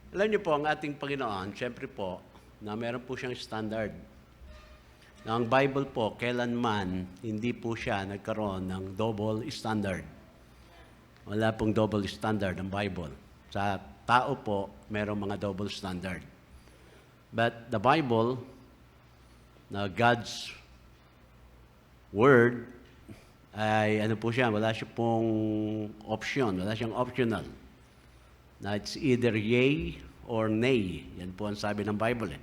Alam niyo po, ang ating Panginoon, siyempre po, na meron po siyang standard. Na ang Bible po, kailanman, hindi po siya nagkaroon ng double standard. Wala pong double standard ang Bible. Sa tao po, merong mga double standard. But the Bible, na God's Word, ay ano po siya, wala siya pong option, wala siyang optional. Na it's either yay or nay. Yan po ang sabi ng Bible.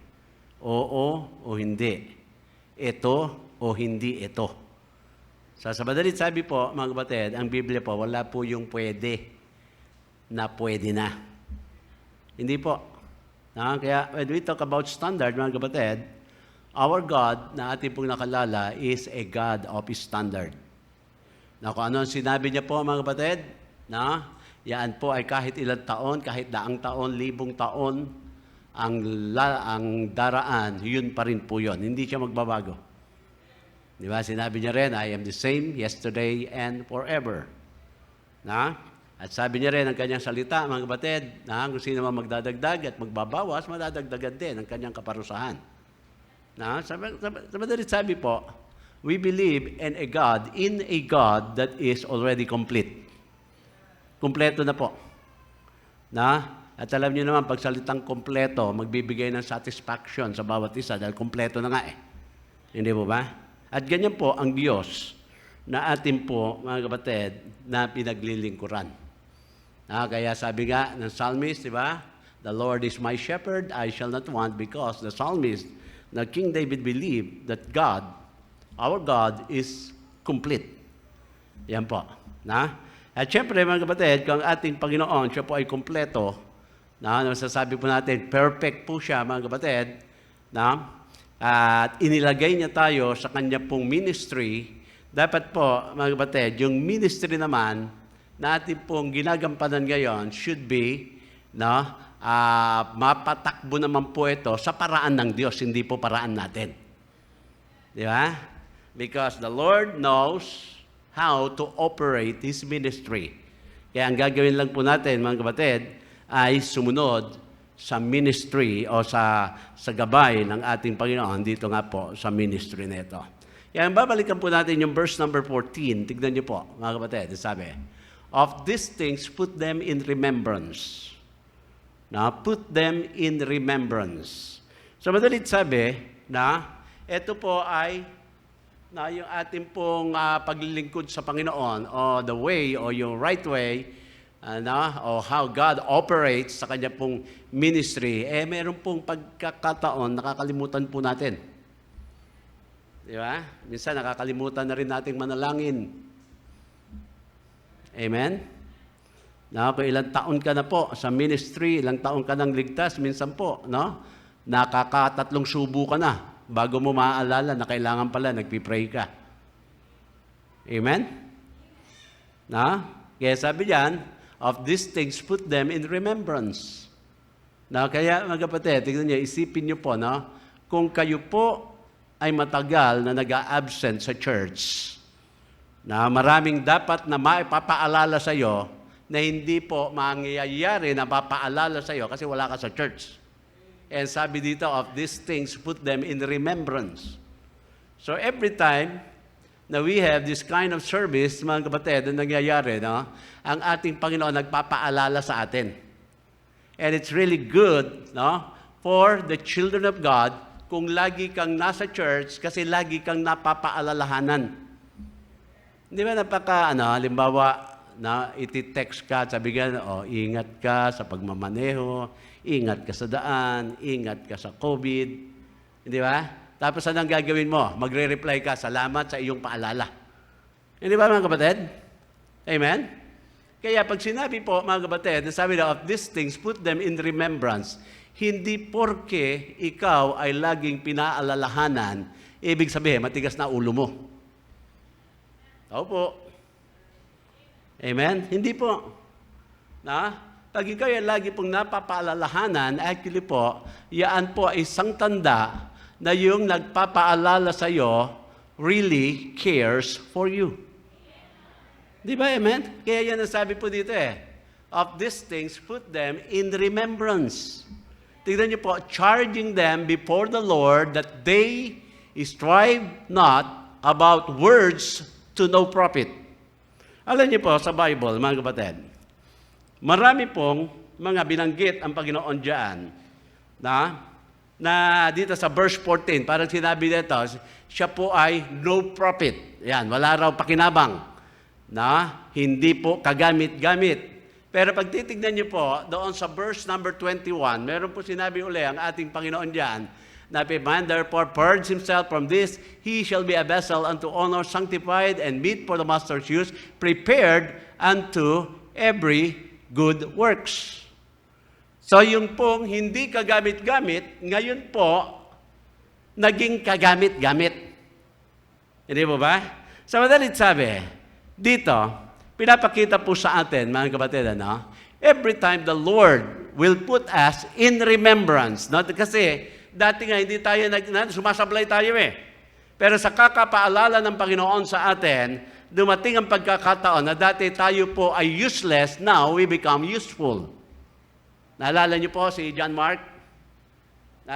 Oo o hindi. Ito o hindi ito. Sa madalit sabi po, mga kapatid, ang Biblia po, wala po yung pwede na pwede na. Hindi po. Kaya when we talk about standard, mga kapatid, our God na ating pong nakalala is a God of standard. Na kung ano ang sinabi niya po, mga kapatid, na yan po ay kahit ilang taon, kahit daang taon, libong taon, ang daraan, yun pa rin po yun. Hindi siya magbabago. Di ba? Sinabi niya rin, I am the same yesterday and forever. At sabi niya rin ang kanyang salita, mga kapatid, na kung sino man magdadagdag at magbabawas, madadagdagan din ang kanyang kaparusahan. Sa madalit sabi po, we believe in a God that is already complete. Kumpleto na po. At alam niyo naman, pag salitang kumpleto, magbibigay ng satisfaction sa bawat isa dahil kumpleto na nga eh. Hindi po ba? At ganyan po ang Diyos na atin po, mga kapatid, na pinaglilingkuran. Kaya sabi nga ng psalmist, di ba? The Lord is my shepherd, I shall not want, because the psalmist, na King David believed that God, our God, is complete. Yan po. At syempre, mga kapatid, kung ating Panginoon, siya po ay kumpleto, masasabi po natin, perfect po siya, mga kapatid, at inilagay niya tayo sa kanya pong ministry, dapat po, mga kapatid, yung ministry naman, na ating pong ginagampanan ngayon should be, mapatakbo naman po ito sa paraan ng Diyos, hindi po paraan natin. Di ba? Because the Lord knows how to operate His ministry. Kaya ang gagawin lang po natin, mga kapatid, ay sumunod sa ministry o sa gabay ng ating Panginoon dito nga po sa ministry nito. Kaya babalikan po natin yung verse number 14. Tignan niyo po, mga kapatid. Sabi, of these things, put them in remembrance. Put them in remembrance. So madalit sabi na ito po ay yung ating pong paglilingkod sa Panginoon o the way o yung right way o how God operates sa kanya pong ministry, meron pong pagkakataon nakakalimutan po natin. Di ba? Minsan nakakalimutan na rin nating manalangin. Amen? Kung ilang taon ka na po sa ministry, ilang taon ka nang ligtas, minsan po, nakakatatlong subo ka na bago mo maaalala na kailangan pala nagpipray ka. Amen? Kaya sabi diyan, of these things put them in remembrance. Kaya mga kapatid, tignan niyo, isipin niyo po, kung kayo po ay matagal na nag-a-absent sa church, maraming dapat na maipapaalala sa iyo na hindi po mangyayari na papaalala sa iyo kasi wala ka sa church. And sabi dito, of these things, put them in remembrance. So every time na we have this kind of service, mga kapatid, na nangyayari, ang ating Panginoon nagpapaalala sa atin. And it's really good for the children of God kung lagi kang nasa church kasi lagi kang napapaalalahanan. Di ba halimbawa, iti-text ka, sabi ka, ingat ka sa pagmamaneho, ingat ka sa daan, ingat ka sa COVID. Hindi ba? Tapos anong gagawin mo? Magre-reply ka, salamat sa iyong paalala. Hindi ba, mga kapatid? Amen? Kaya pag sinabi po, mga kapatid, sabi na, of these things, put them in remembrance. Hindi porke ikaw ay laging pinaalalahanan, ibig sabihin, matigas na ulo mo. Opo. Amen? Hindi po. Pag ikaw ay lagi pong napapaalalahanan, actually po, yaan po ay isang tanda na yung nagpapaalala sa iyo really cares for you. Di ba, amen? Kaya yan ang sabi po dito of these things, put them in remembrance. Tignan niyo po, charging them before the Lord that they strive not about words to no profit. Alam niyo po, sa Bible, mga kapatid, marami pong mga binanggit ang Panginoon diyan na dito sa verse 14, parang sinabi dito, siya po ay no profit. Yan, wala raw pakinabang hindi po kagamit-gamit. Pero pag titignan niyo po, doon sa verse number 21, meron po sinabi uli ang ating Panginoon diyan, na if a man therefore purge himself from this, he shall be a vessel unto honor, sanctified, and meet for the master's use, prepared unto every good works. So yung pong hindi kagamit-gamit, ngayon po, naging kagamit-gamit. Hindi po ba? Sa madalit sabi, dito, pinapakita po sa atin, mga kapatid, every time the Lord will put us in remembrance. Kasi dati nga hindi tayo, sumasablay tayo eh. Pero sa kakapaalala ng Panginoon sa atin, dumating ang pagkakataon na dati tayo po ay useless, now we become useful. Naalala niyo po si John Mark?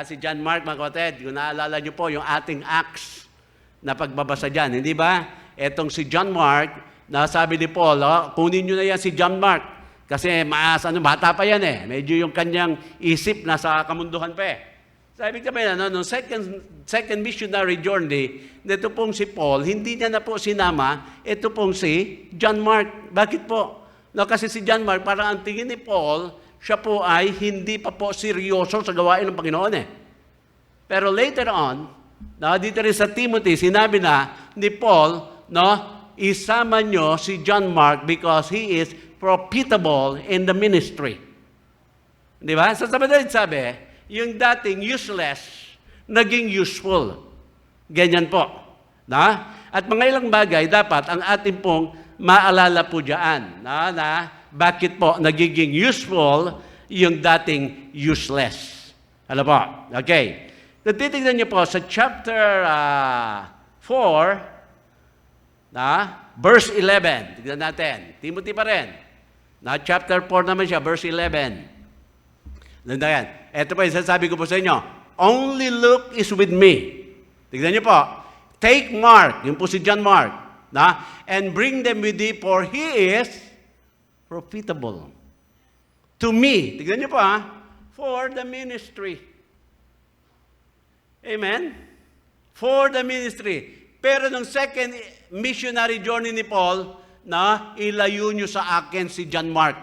Si John Mark, mga kapatid, kung naalala niyo po yung ating Acts na pagbabasa dyan, hindi ba? Etong si John Mark, sabi ni Paul, kunin nyo na yan si John Mark. Kasi bata pa yan eh. Medyo yung kanyang isip nasa kamunduhan pa eh. Sabi ka ba nung second missionary journey, dito pong si Paul, hindi niya na po sinama, ito pong si John Mark. Bakit po? Kasi si John Mark, parang ang tingin ni Paul, siya po ay hindi pa po seryoso sa gawain ng Panginoon eh. Pero later on, dito rin sa Timothy, sinabi na ni Paul, isama nyo si John Mark because he is profitable in the ministry. Di ba? Sa madalit sabi, yung dating useless, naging useful. Ganyan po. At mga ilang bagay, dapat ang ating pong maalala po dyan. Bakit po nagiging useful yung dating useless. Alam po? Okay. Kung titignan niyo po sa chapter 4, verse 11. Tignan natin. Timothy pa rin. Chapter 4 naman siya, verse 11. Landayan. Ito pa yung sasabi ko po sa inyo. Only Luke is with me. Tignan niyo po. Take Mark, yun po si John Mark, and bring them with thee, for he is profitable to me. Tignan niyo po for the ministry. Amen? For the ministry. Pero nung second missionary journey ni Paul, ilayo nyo sa akin si John Mark.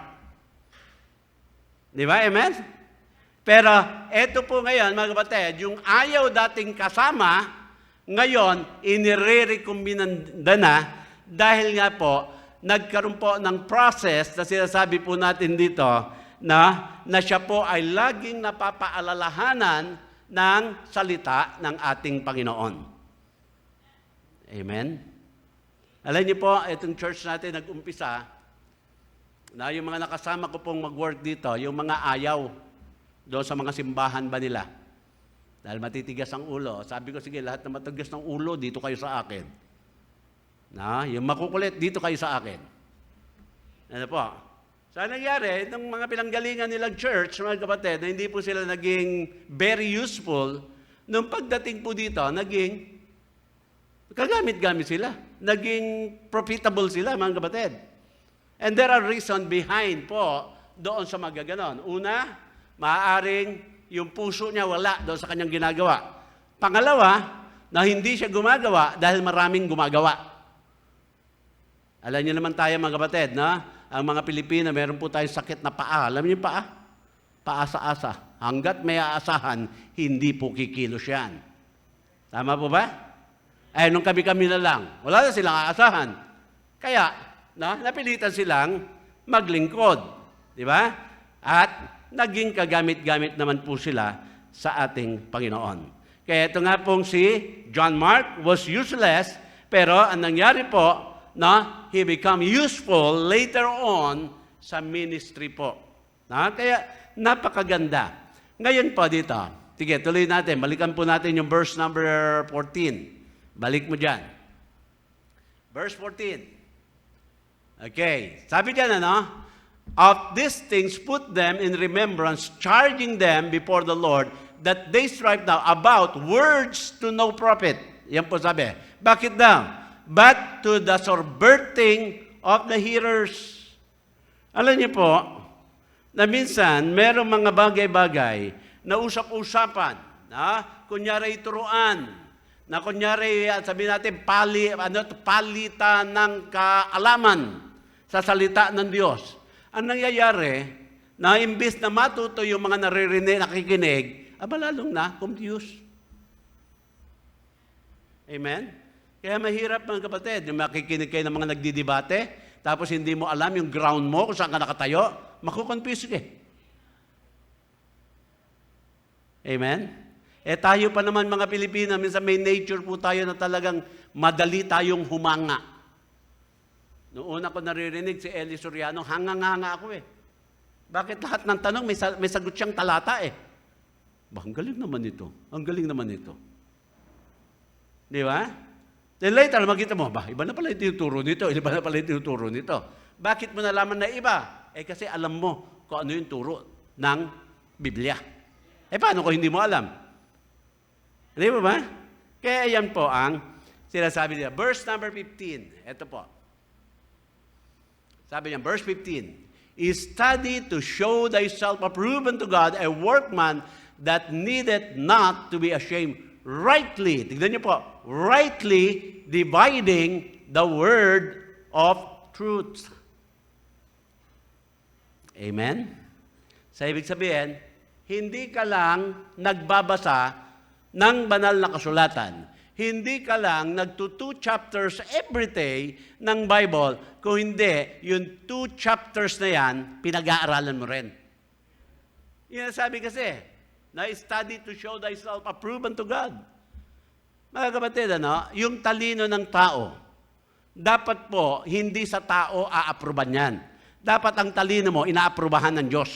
Di ba? Amen? Pero eto po ngayon, mga kapatid, yung ayaw dating kasama, ngayon, inire-recombinanda na dahil nga po, nagkaroon po ng process na sinasabi po natin dito na siya po ay laging napapaalalahanan ng salita ng ating Panginoon. Amen? Alam niyo po, itong church natin nag-umpisa na yung mga nakasama ko pong mag-work dito, yung mga ayaw doon sa mga simbahan ba nila. Dahil matitigas ang ulo. Sabi ko, sige, lahat na matigas ng ulo, dito kayo sa akin. Yung makukulit, dito kayo sa akin. Ano po? Sa nangyari, itong mga pinanggalingan nilang church, mga kapatid, na hindi po sila naging very useful, nung pagdating po dito, naging kagamit-gamit sila. Naging profitable sila, mga kapatid. And there are reasons behind po doon sa magaganon. Una, maaaring yung puso niya wala doon sa kanyang ginagawa. Pangalawa, na hindi siya gumagawa dahil maraming gumagawa. Alam niyo naman tayo, mga kapatid, ang mga Pilipino, meron po tayong sakit na paa. Alam niyo paa? Paasa-asa. Hanggat may aasahan, hindi po kikilos yan. Tama po ba? Nung kami-kami na lang, wala na silang aasahan. Kaya, napilitan silang maglingkod. Di ba? At naging kagamit-gamit naman po sila sa ating Panginoon. Kaya ito nga pong si John Mark was useless, pero ang nangyari po, he become useful later on sa ministry po. Kaya napakaganda. Ngayon po dito, sige, tuloy natin. Balikan po natin yung verse number 14. Balik mo dyan. Verse 14. Okay. Sabi dyan, of these things put them in remembrance, charging them before the Lord, that they strive now about words to no profit. Yan po sabi. Bakit daw? But to the subverting of the hearers. Alam niyo po, na minsan, merong mga bagay-bagay na usap-usapan, na kunyari turuan, na kunyari, sabihin natin, palitan ng kaalaman sa salita ng Diyos. Ang nangyayari, na imbis na matuto yung mga naririnig, nakikinig, lalong na confused. Amen? Kaya mahirap mga kapatid, yung makikinig kayo ng mga nagdidebate, tapos hindi mo alam yung ground mo kung saan ka nakatayo, makukonfuse ka. Amen? Tayo pa naman mga Pilipino, minsan may nature po tayo na talagang madali tayong humanga. Noong una ko naririnig si Eli Soriano, hanga-hanga ako Bakit lahat ng tanong may sagot siyang talata ang galing naman ito. Ang galing naman ito. Di ba? Then later, makita mo, iba na pala yung tinuturo nito, iba na pala yung tinuturo nito. Bakit mo nalaman na iba? Kasi alam mo kung ano yung turo ng Biblia. Paano kung hindi mo alam? Di ba? Kaya yan po ang sinasabi niya. Verse number 15. Ito po. Sabi niya, verse 15. Study to show thyself approved unto God, a workman that needeth not to be ashamed. Rightly, tignan niyo po, rightly dividing the word of truth. Amen? Sa ibig sabihin, hindi ka lang nagbabasa ng banal na kasulatan. Hindi ka lang nagto 2 chapters every day ng Bible, kung hindi, yung 2 chapters na yan, pinag-aaralan mo rin. Yan sabi kasi, na study to show thyself approved unto God. Mga kapatid, yung talino ng tao, dapat po, hindi sa tao aapruban yan. Dapat ang talino mo, inaaprubahan ng Diyos.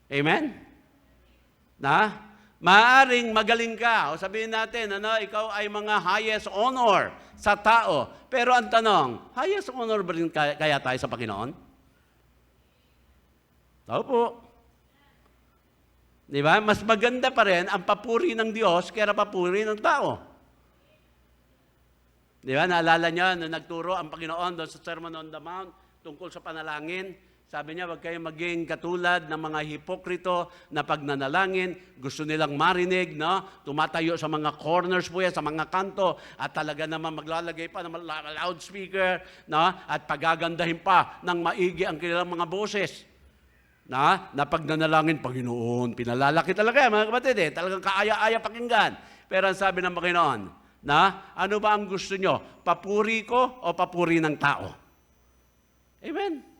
Amen? Maaring magaling ka, o sabihin natin, ikaw ay mga highest honor sa tao. Pero ang tanong, highest honor ba rin kaya tayo sa Panginoon? Tao po. Di ba? Mas maganda pa rin ang papuri ng Diyos kaya papuri ng tao. Di ba? Naalala niyo, nung nagturo ang Panginoon doon sa Sermon on the Mount tungkol sa panalangin, sabi niya, wag kayong maging katulad ng mga hipokrito na pag nanalangin, gusto nilang marinig, tumatayo sa mga corners po yan, sa mga kanto, at talaga naman maglalagay pa ng loudspeaker, at pagagandahin pa ng maigi ang kanilang mga boses. Na pag nanalangin, Panginoon, pinalalaki talaga mga kapatid talagang kaaya-aya pakinggan. Pero ang sabi ng Panginoon, ano ba ang gusto nyo? Papuri ko o papuri ng tao? Amen?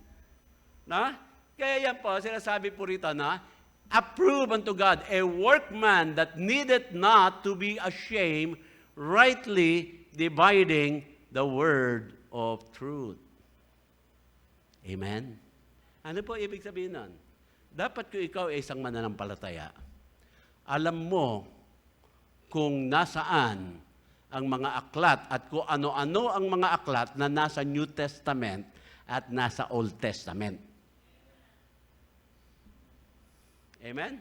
Kaya yan po, sinasabi po rito approve unto God, a workman that needeth not to be ashamed, rightly dividing the word of truth. Amen? Ano po ibig sabihin nun? Dapat kung ikaw ay isang mananampalataya, alam mo kung nasaan ang mga aklat at kung ano-ano ang mga aklat na nasa New Testament at nasa Old Testament. Amen?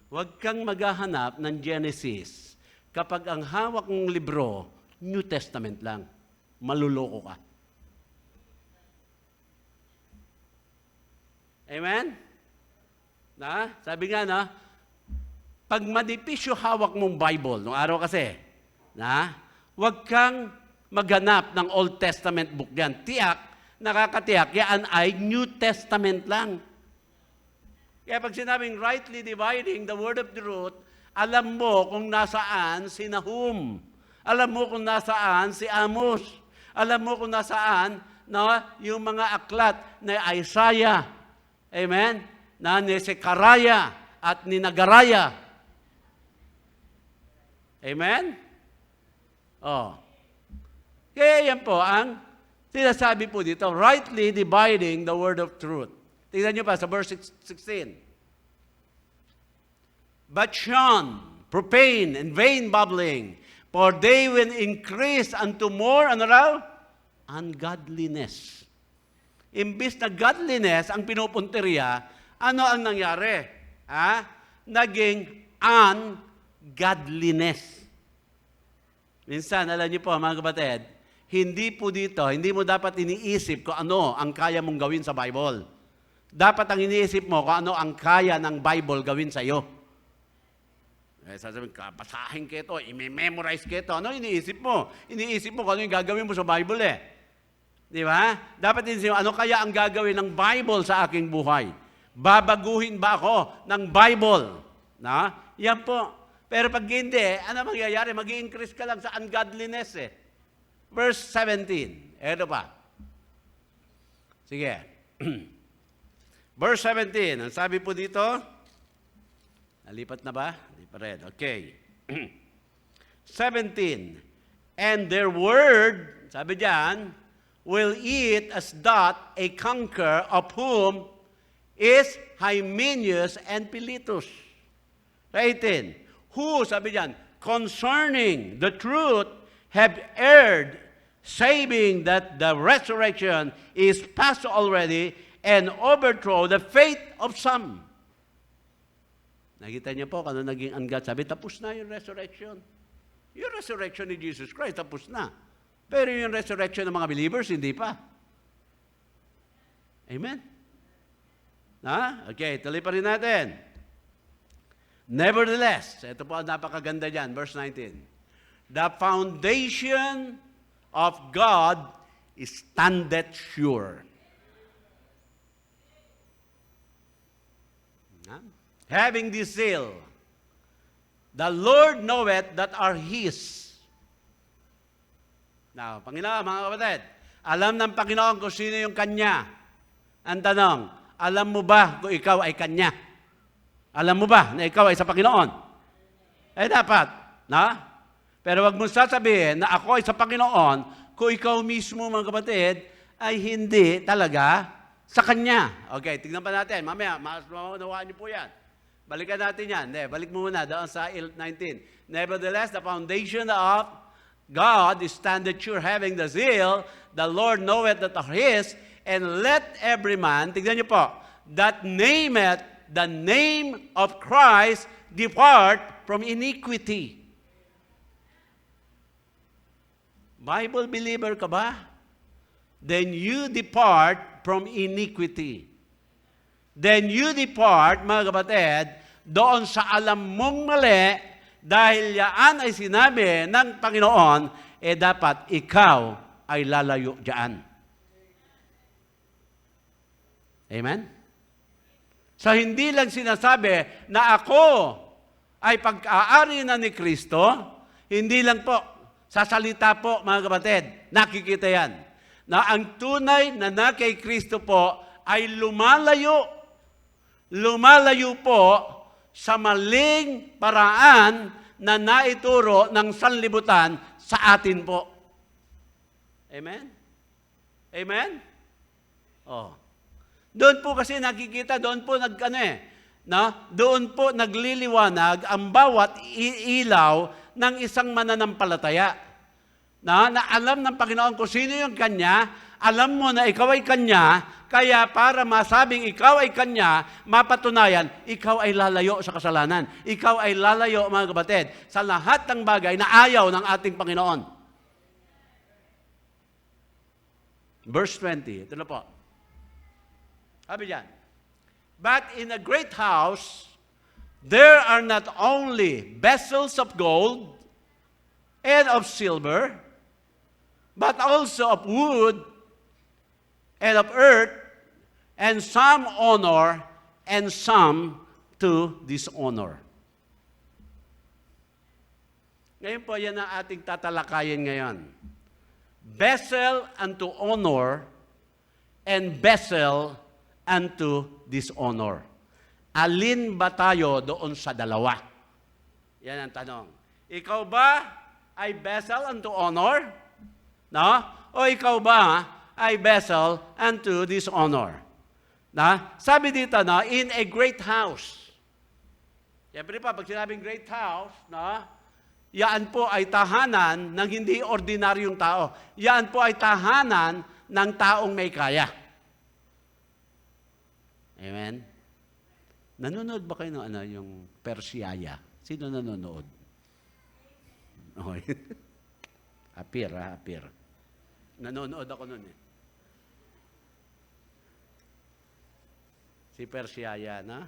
Huwag kang maghahanap ng Genesis kapag ang hawak ng libro, New Testament lang. Maluloko ka. Amen? Sabi nga pag manipis yung hawak mong Bible, nung araw kasi, huwag kang maghanap ng Old Testament book yan. Nakakatiyak, yan ay New Testament lang. Kaya pag sinabing rightly dividing the word of truth, alam mo kung nasaan si Nahum. Alam mo kung nasaan si Amos. Alam mo kung nasaan yung mga aklat na Isaiah. Amen? Na ni Sekaraya at ni Nagaraya. Amen? Kaya yan po ang sinasabi po dito, rightly dividing the word of truth. Tingnan nyo pa sa verse 16. But shun, profane, and vain babbling, for they will increase unto more, ungodliness. Imbis na godliness ang pinupunteriya, ano ang nangyari? Naging ungodliness. Minsan, alam niyo po mga kapatid, hindi mo dapat iniisip kung ano ang kaya mong gawin sa Bible. Dapat ang iniisip mo kung ano ang kaya ng Bible gawin sa iyo. Sasabihin, basahin ka ito, i-memorize ka ito. Ano iniisip mo? Iniisip mo kung ano yung gagawin mo sa Bible Di ba? Dapat iniisip mo, ano kaya ang gagawin ng Bible sa aking buhay? Babaguhin ba ako ng Bible? Yan po. Pero pag hindi, ano mangyayari? Mag-i-increase ka lang sa ungodliness Verse 17. Ito pa. Sige. Verse 17. Ang sabi po dito, nalipat na ba? Hindi pa rin. Okay. 17. And their word, sabi diyan, will eat as doth a conqueror, of whom is Hymenaeus and Philetus. 18. Who, sabi diyan, concerning the truth, have erred, saying that the resurrection is past already, and overthrow the faith of some. Nakita niyo po, kung ano naging ungodly, sabi, tapos na yung resurrection. Yung resurrection ni Jesus Christ, tapos na. Pero yung resurrection ng mga believers, hindi pa. Amen? Okay, tuloy pa rin natin. Nevertheless, ito po ang napakaganda dyan, verse 19. The foundation of God standeth sure. Having this seal, the Lord knoweth that are His. Now, Panginoon, mga kapatid, alam ng Panginoon kung sino yung Kanya. Ang tanong, alam mo ba kung ikaw ay Kanya? Alam mo ba na ikaw ay sa Panginoon? Dapat, Pero wag mo sasabihin na ako ay sa Panginoon kung ikaw mismo, mga kapatid, ay hindi talaga sa Kanya. Okay, tingnan pa natin. Mamaya, mas maunawaan niyo po yan. Balikan natin yan. Balik mo muna doon sa 19. Nevertheless, the foundation of God is standeth sure, having the zeal, the Lord knoweth that are His, and let every man, tingnan niyo po, that nameth the name of Christ depart from iniquity. Bible believer ka ba? Then you depart from iniquity. Then you depart, mga kapatid, doon sa alam mong mali, dahil yaan ay sinabi ng Panginoon, dapat ikaw ay lalayo diyan. Amen? So, hindi lang sinasabi na ako ay pag-aari na ni Kristo, hindi lang po, sa salita po, mga kapatid, nakikita yan, na ang tunay na kay Kristo po ay lumalayo po sa maling paraan na naituro ng sanlibutan sa atin po. Amen? Amen? Doon po kasi nakikita, doon po doon po nagliliwanag ang bawat ilaw ng isang mananampalataya. Na alam ng Panginoon kung sino yung Kanya, alam mo na ikaw ay Kanya, kaya para masabing ikaw ay Kanya, mapatunayan, ikaw ay lalayo sa kasalanan. Ikaw ay lalayo, mga kapatid, sa lahat ng bagay na ayaw ng ating Panginoon. Verse 20, ito na po. Sabi diyan, but in a great house, there are not only vessels of gold and of silver, but also of wood and of earth, and some honor and some to dishonor. Ngayon po, yan ang ating tatalakayin ngayon. Vessel unto honor and vessel unto dishonor. Alin ba tayo doon sa dalawa? Yan ang tanong. Ikaw ba ay vessel unto honor? No? O ikaw ba ay vessel unto dishonor? Sabi dito, in a great house. Siyempre pa, pag sinabing great house, yan po ay tahanan ng hindi ordinaryong tao. Yan po ay tahanan ng taong may kaya. Amen? Nanonood ba kayo ng yung Persiaya? Sino nanonood? Okay. Appear. Nanonood ako nun eh. Si Persiaya na?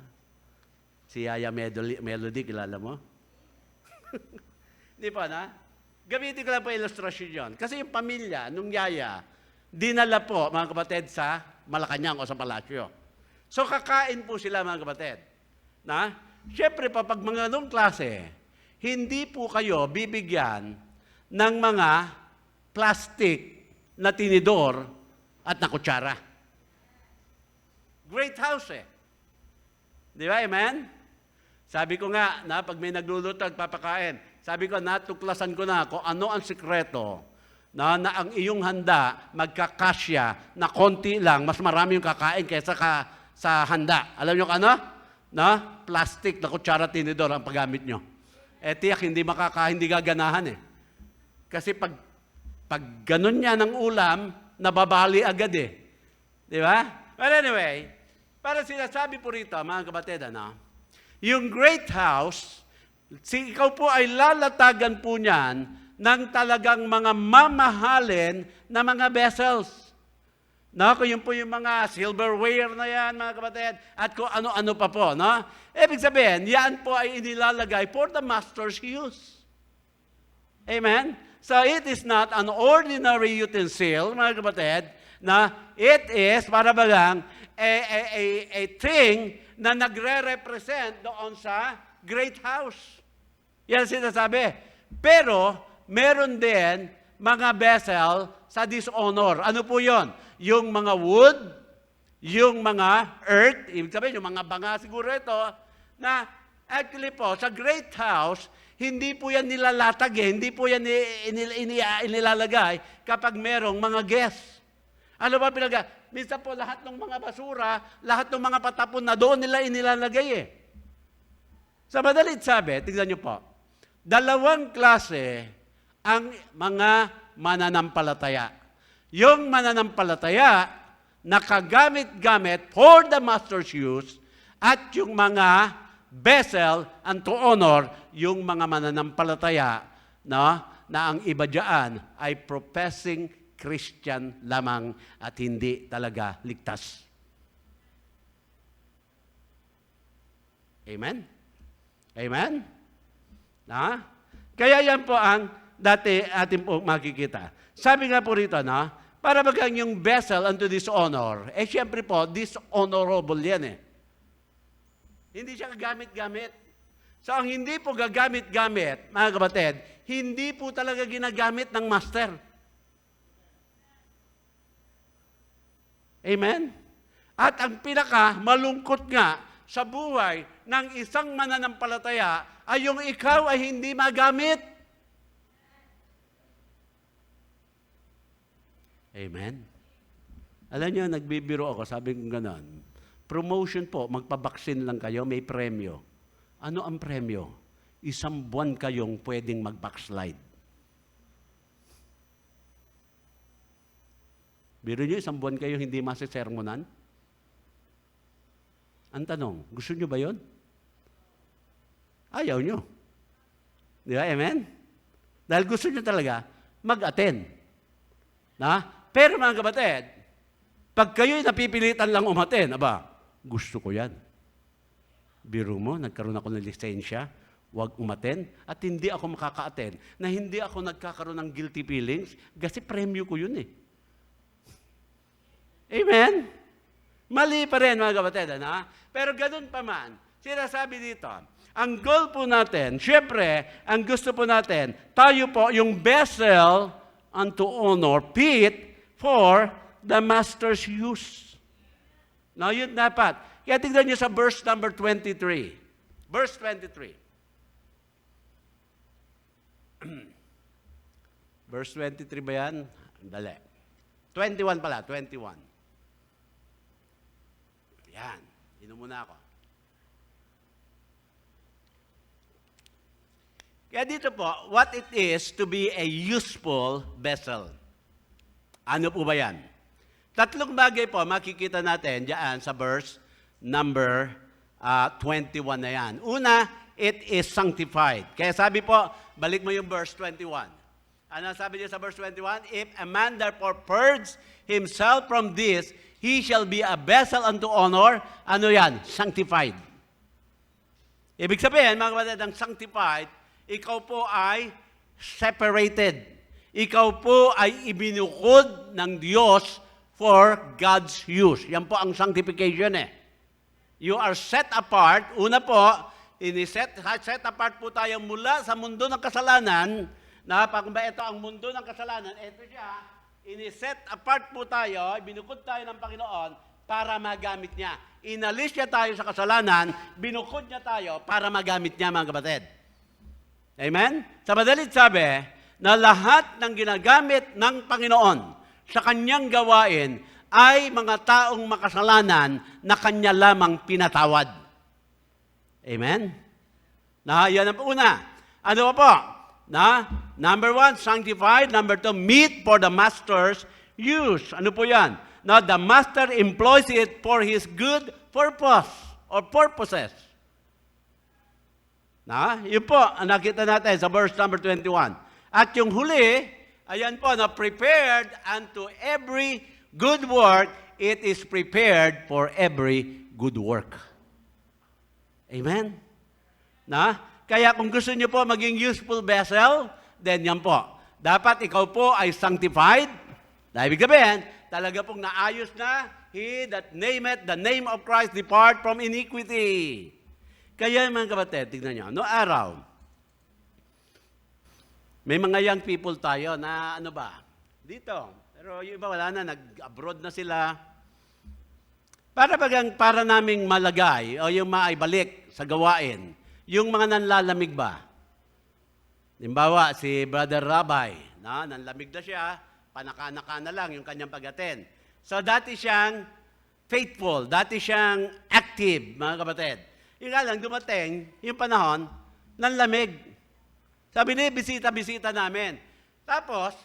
Si Yaya Melody, kilala mo? Di pa na? Gamitin ko lang po ilustrasyon yun. Kasi yung pamilya, nung Yaya, dinala po, mga kapatid, sa Malacanang o sa palasyo. So, kakain po sila, mga kapatid. Na? Siyempre, pag mga ganong klase, hindi po kayo bibigyan ng mga plastic na tinidor at na kutsara. Great house eh. Di ba, amen? Sabi ko nga, na pag may nagluluto at papakain, sabi ko, natuklasan ko na kung ano ang sikreto na ang iyong handa magkakasya na konti lang, mas marami yung kakain kaysa sa handa. Alam niyo ano? Na? Plastic na kutsara tinidor ang paggamit nyo. Eh, tiyak, hindi gaganahan eh. Kasi pag ganun niya ng ulam, nababali agad eh. Di ba? But anyway, para sinasabi po rito, mga kapatid, yung great house, ikaw po ay lalatagan po niyan ng talagang mga mamahalin na mga vessels. Kung yun po yung mga silverware na yan, mga kapatid, at kung ano-ano pa po. Ibig sabihin, yan po ay inilalagay for the master's use. Amen? So it is not an ordinary utensil, mga kapatid, na it is, para bagang, a thing na nagre-represent doon sa great house. Yan sinasabi. Pero, meron din mga vessel sa dishonor. Ano po yon? Yung mga wood, yung mga earth, ibig sabihin, yung mga banga siguro ito, na actually po, sa great house, hindi po yan nilalatag hindi po yan inilalagay kapag merong mga guests. Ano ba minsan po lahat ng mga basura, lahat ng mga patapon na doon nila inilalagay eh. Sa madalit sabi, tingnan niyo po, dalawang klase ang mga mananampalataya. Yung mananampalataya na kagamit-gamit for the master's use at yung mga vessel and to honor yung mga mananampalataya na ang iba dyan ay professing Christian lamang at hindi talaga ligtas. Amen? Amen? Kaya yan po ang dati atin po makikita. Sabi nga po rito, para bagang yung vessel unto dishonor, syempre po, dishonorable yan eh. Hindi siya gagamit-gamit. So, ang hindi po gagamit-gamit, mga kapatid, hindi po talaga ginagamit ng master. Amen? At ang malungkot nga sa buhay ng isang mananampalataya ay yung ikaw ay hindi magamit. Amen? Alam niyo, nagbibiro ako, sabi ko gano'n, promotion po, magpabaksin lang kayo, may premyo. Ano ang premyo? 1 buwan kayong pwedeng mag-backslide. Biro nyo, 1 buwan kayo hindi masisermonan? Ang tanong, gusto nyo ba yun? Ayaw nyo. Di ba? Amen? Dahil gusto nyo talaga mag-attend. Pero mga kapatid, pag kayo'y napipilitan lang umattend, gusto ko yan. Biro mo, nagkaroon ako ng lisensya, huwag umattend, at hindi ako makaka-attend, na hindi ako nagkakaroon ng guilty feelings, kasi premyo ko yun eh. Amen? Mali pa rin, mga kapatid. Pero ganun pa man, sinasabi dito, ang goal po natin, syempre, ang gusto po natin, tayo po yung vessel unto honor, fit for the master's use. Yun dapat. Kaya tignan niyo sa verse number 23. Verse 23. Verse 23 ba yan? Dali. 21 pala, 21. Yan. Inom muna ako. Kaya dito po, what it is to be a useful vessel. Ano po ba yan? 3 bagay po makikita natin diyan sa verse number 21 na yan. Una, it is sanctified. Kaya sabi po, balik mo yung verse 21. Ano sabi niya sa verse 21? If a man therefore purge himself from this, he shall be a vessel unto honor. Ano yan? Sanctified. Ibig sabihin, mga kapatid, ang sanctified, ikaw po ay separated. Ikaw po ay ibinukod ng Diyos for God's use. Yan po ang sanctification You are set apart. Una po, set apart po tayo mula sa mundo ng kasalanan. Pag ito ang mundo ng kasalanan, ito siya, set apart po tayo, binukod tayo ng Panginoon para magamit niya. Inalis niya tayo sa kasalanan, binukod niya tayo para magamit niya, mga kapatid. Amen? Sa madalit sabi, na lahat ng ginagamit ng Panginoon sa kanyang gawain ay mga taong makasalanan na kanya lamang pinatawad. Amen? Yan ang una. Ano po? Number 1, sanctified. Number 2, meet for the master's use. Ano po yan? The master employs it for his good purpose or purposes. Yun po, ang nakita natin sa verse number 21. At yung huli, ayan po, prepared unto every good work, it is prepared for every good work. Amen? Kaya kung gusto niyo po maging useful vessel, then yan po. Dapat ikaw po ay sanctified. Ibig sabihin, talaga pong naayos na, he that nameth the name of Christ depart from iniquity. Kaya mga kapatid, tignan niyo, araw, may mga young people tayo na dito. Pero yung iba wala na, nag-abroad na sila. Para naming malagay o yung maibalik sa gawain, yung mga nanlalamig ba? Halimbawa, si Brother Rabbi, nanlamig na siya, panaka-naka na lang yung kanyang pag-attend. So dati siyang faithful, dati siyang active, mga kapatid. Yung lang dumating, yung panahon, nanlamig. Sabi niya, bisita-bisita namin. Tapos,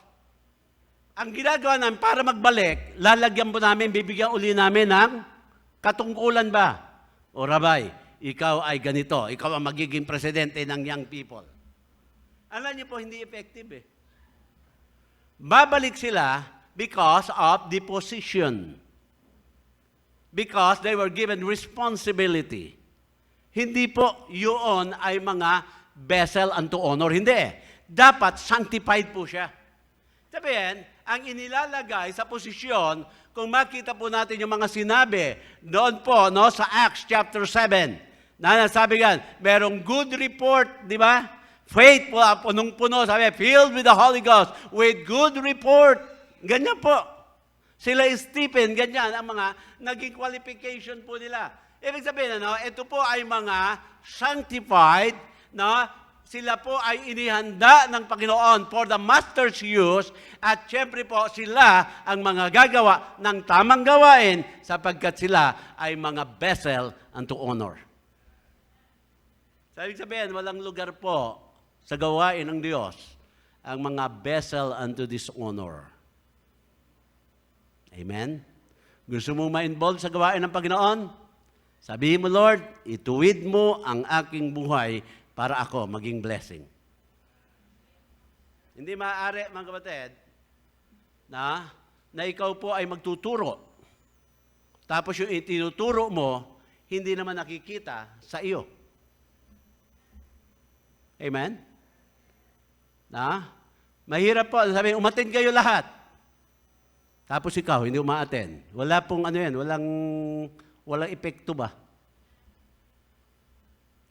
ang ginagawa namin para magbalik, lalagyan po namin, bibigyan uli namin ng katungkulan ba? O Rabbi, ikaw ay ganito, ikaw ang magiging presidente ng young people. Alam niyo po, hindi effective Babalik sila because of the position. Because they were given responsibility. Hindi po yun ay mga vessel unto honor. Hindi Dapat sanctified po siya. Sabihin, ang inilalagay sa posisyon, kung makita po natin yung mga sinabi, doon po, sa Acts chapter 7, nasabi yan, merong good report, di ba? Faithful, punong-puno, sabi, filled with the Holy Ghost, with good report. Ganyan po. Sila Stephen, ganyan ang mga naging qualification po nila. Ibig sabihin, ito po ay mga sanctified, sila po ay inihanda ng Panginoon for the master's use at syempre po sila ang mga gagawa ng tamang gawain sapagkat sila ay mga vessel unto honor. Ibig sabihin, walang lugar po sa gawain ng Diyos ang mga vessel unto dishonor. Amen? Gusto mo ma-involve sa gawain ng Panginoon? Sabihin mo, Lord, ituwid mo ang aking buhay para ako maging blessing. Hindi maaari, mga kapatid, na ikaw po ay magtuturo. Tapos yung itinuturo mo, hindi naman nakikita sa iyo. Amen? Mahirap po. Sabihin, umattend kayo lahat. Tapos ikaw, hindi uma-attend. Wala pong walang epekto ba?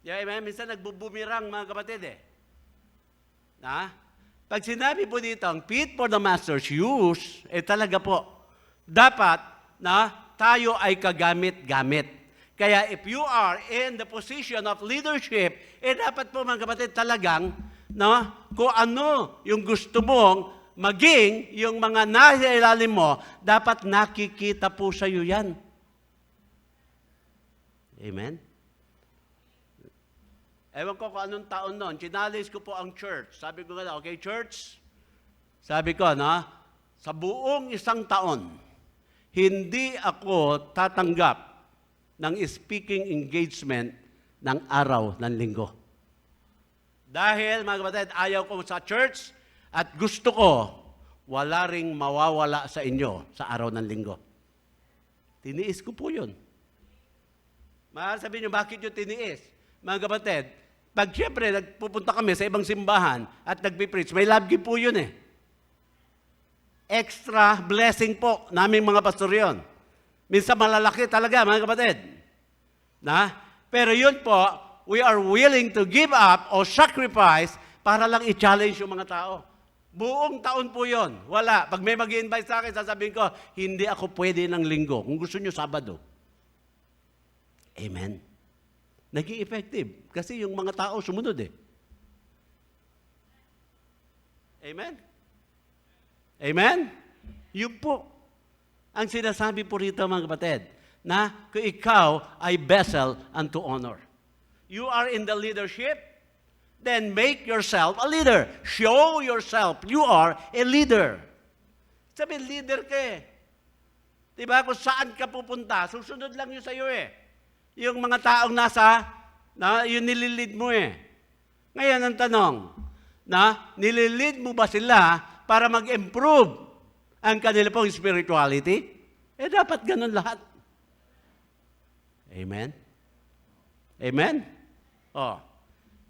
Amen? Minsan nagbubumirang, mga kapatid Pag sinabi po dito, ang fit for the master's use, talaga po, dapat tayo ay kagamit-gamit. Kaya if you are in the position of leadership, dapat po, mga kapatid, talagang, kung ano yung gusto mong maging, yung mga nasa ilalim mo, dapat nakikita po sa iyo yan. Amen? Ewan ko kung anong taon noon, chinalis ko po ang church. Sabi ko okay, church? Sabi ko, sa buong isang taon, hindi ako tatanggap ng speaking engagement ng araw ng linggo. Dahil, mga kapatid, ayaw ko sa church at gusto ko wala ring mawawala sa inyo sa araw ng linggo. Tiniis ko po yun. Sabihin nyo, bakit nyo tiniis? Mga kapatid, pag siyempre nagpupunta kami sa ibang simbahan at nagpipreach, may love gift po yun eh. Extra blessing po naming mga pastor yun. Minsan malalaki talaga, mga kapatid. Pero yun po, we are willing to give up or sacrifice para lang i-challenge yung mga tao. Buong taon po yun. Wala. Pag may mag-i-invite sa akin, sasabihin ko, hindi ako pwede ng linggo. Kung gusto nyo, Sabado. Amen. Naging effective. Kasi yung mga tao sumunod eh. Amen? Amen? Yun po. Ang sinasabi po rito, mga kapatid, na kung ikaw ay vessel unto honor. You are in the leadership, then make yourself a leader. Show yourself you are a leader. Sabi, leader ka eh. Diba? Kung saan ka pupunta, susunod lang yun sa'yo eh. Yung mga taong yun nililid mo eh. Ngayon ang tanong, nililid mo ba sila para mag-improve ang kanila pong spirituality? Dapat ganun lahat. Amen? Amen?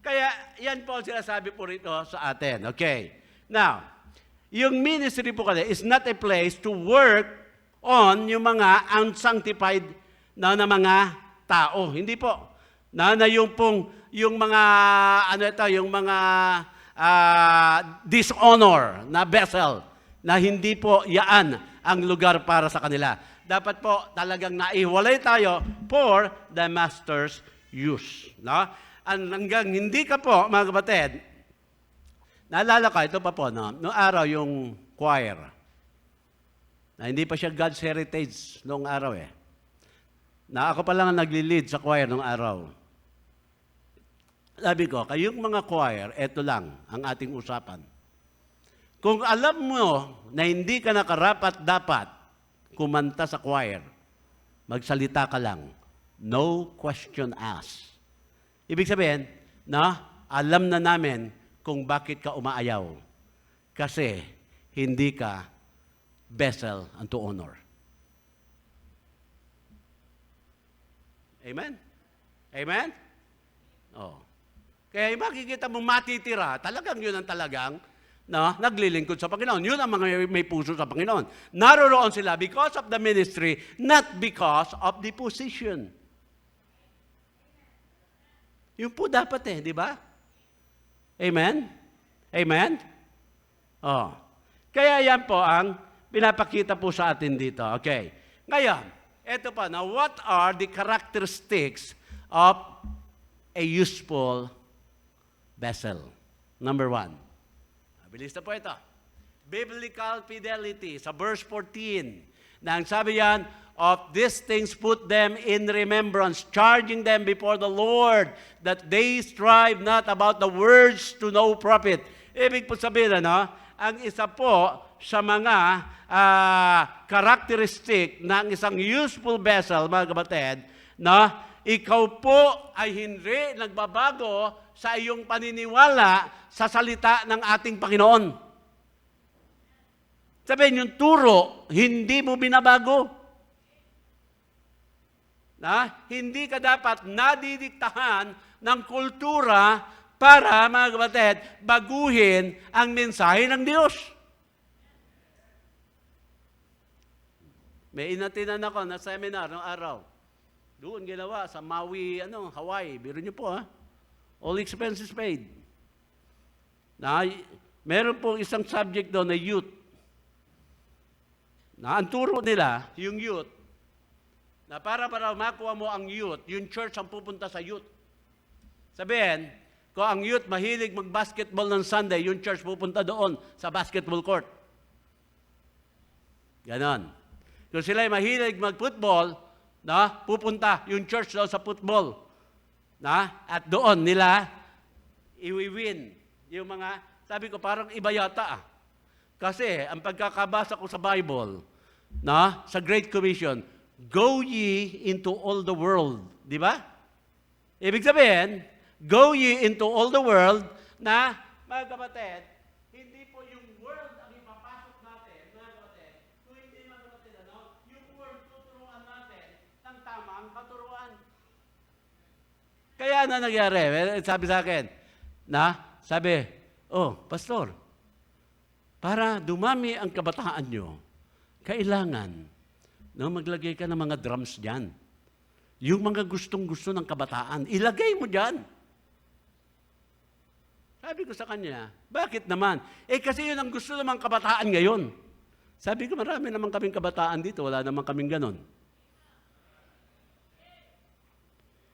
Kaya yan po ang sinasabi po rito sa atin. Okay. Now, yung ministry po kasi is not a place to work on yung mga unsanctified na mga tao. Hindi po. Yung mga dishonor na vessel na hindi po yaan ang lugar para sa kanila. Dapat po talagang naiwalay tayo for the master's use. Hanggang hindi ka po, mga kapatid, naalala ka, ito pa po, noong araw yung choir, na hindi pa siya God's heritage noong araw eh. Na ako pa lang ang nagli-lead sa choir noong araw. Sabi ko, kayong mga choir, eto lang ang ating usapan. Kung alam mo na hindi ka nakarapat-dapat kumanta sa choir, magsalita ka lang. No question asked. Ibig sabihin, alam na namin kung bakit ka umaayaw. Kasi hindi ka vessel unto honor. Amen? Amen? Kaya makikita mo matitira, talagang yun ang talagang naglilingkod sa Panginoon. Yun ang mga may puso sa Panginoon. Naroroon sila because of the ministry, not because of the position. Yun po dapat di ba? Amen? Amen? Kaya yan po ang pinapakita po sa atin dito. Okay. Ngayon, eto pa, now what are the characteristics of a useful vessel? Number 1. Bilis na po ito. Biblical fidelity sa verse 14. Na ang sabi yan, of these things put them in remembrance, charging them before the Lord, that they strive not about the words to no profit. Ibig po sabihin, ang isa po sa mga characteristic ng isang useful vessel, mga kapatid, ikaw po ay hindi nagbabago sa iyong paniniwala sa salita ng ating Panginoon. Sabihin, yung turo, hindi mo binabago. Hindi ka dapat nadidiktahan ng kultura para, mga kapatid, baguhin ang mensahe ng Diyos. May inatinan ako na seminar ng araw. Doon ginawa sa Maui, Hawaii. Biro niyo po, all expenses paid. Meron pong isang subject doon na youth. Ang turo nila, yung youth, na para makuha mo ang youth, yung church ang pupunta sa youth. Sabihin, kung ang youth mahilig mag-basketball ng Sunday, yung church pupunta doon sa basketball court. Ganon. Kung sila ay mahilig mag-football, pupunta yung church doon sa football. At doon nila iwi-win. Yung mga, sabi ko, parang iba yata. Kasi ang pagkakabasa ko sa Bible, sa Great Commission, go ye into all the world. Di ba? Ibig sabihin, go ye into all the world na, mga kapatid, hindi po yung world ang ipapasok natin, mga kapatid, kung hindi, mga kapatid, yung world tuturuan natin ng tamang katuruan. Kaya ano nangyari? Sabi sa akin, Pastor, para dumami ang kabataan nyo, kailangan maglagay ka ng mga drums dyan. Yung mga gustong-gusto ng kabataan, ilagay mo dyan. Sabi ko sa kanya, bakit naman? Kasi yun ang gusto naman kabataan ngayon. Sabi ko, marami naman kaming kabataan dito, wala naman kaming ganon.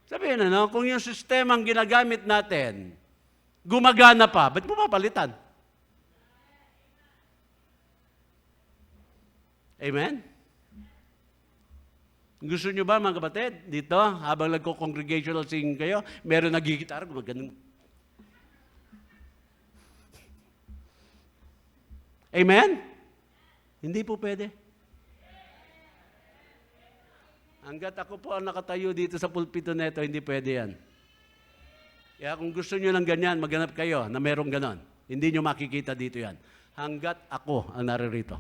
Sabihin kung yung sistemang ginagamit natin, gumagana pa, ba't mo papalitan? Amen? Gusto nyo ba, mga kapatid, dito, habang nagko-congregational singing kayo, meron nagigitar, gumagano. Amen? Hindi po pwede. Hanggat ako po ang nakatayo dito sa pulpito na ito, hindi pwede yan. Kaya kung gusto nyo ng ganyan, maghanap kayo na merong ganon. Hindi nyo makikita dito yan. Hanggat ako ang naririto.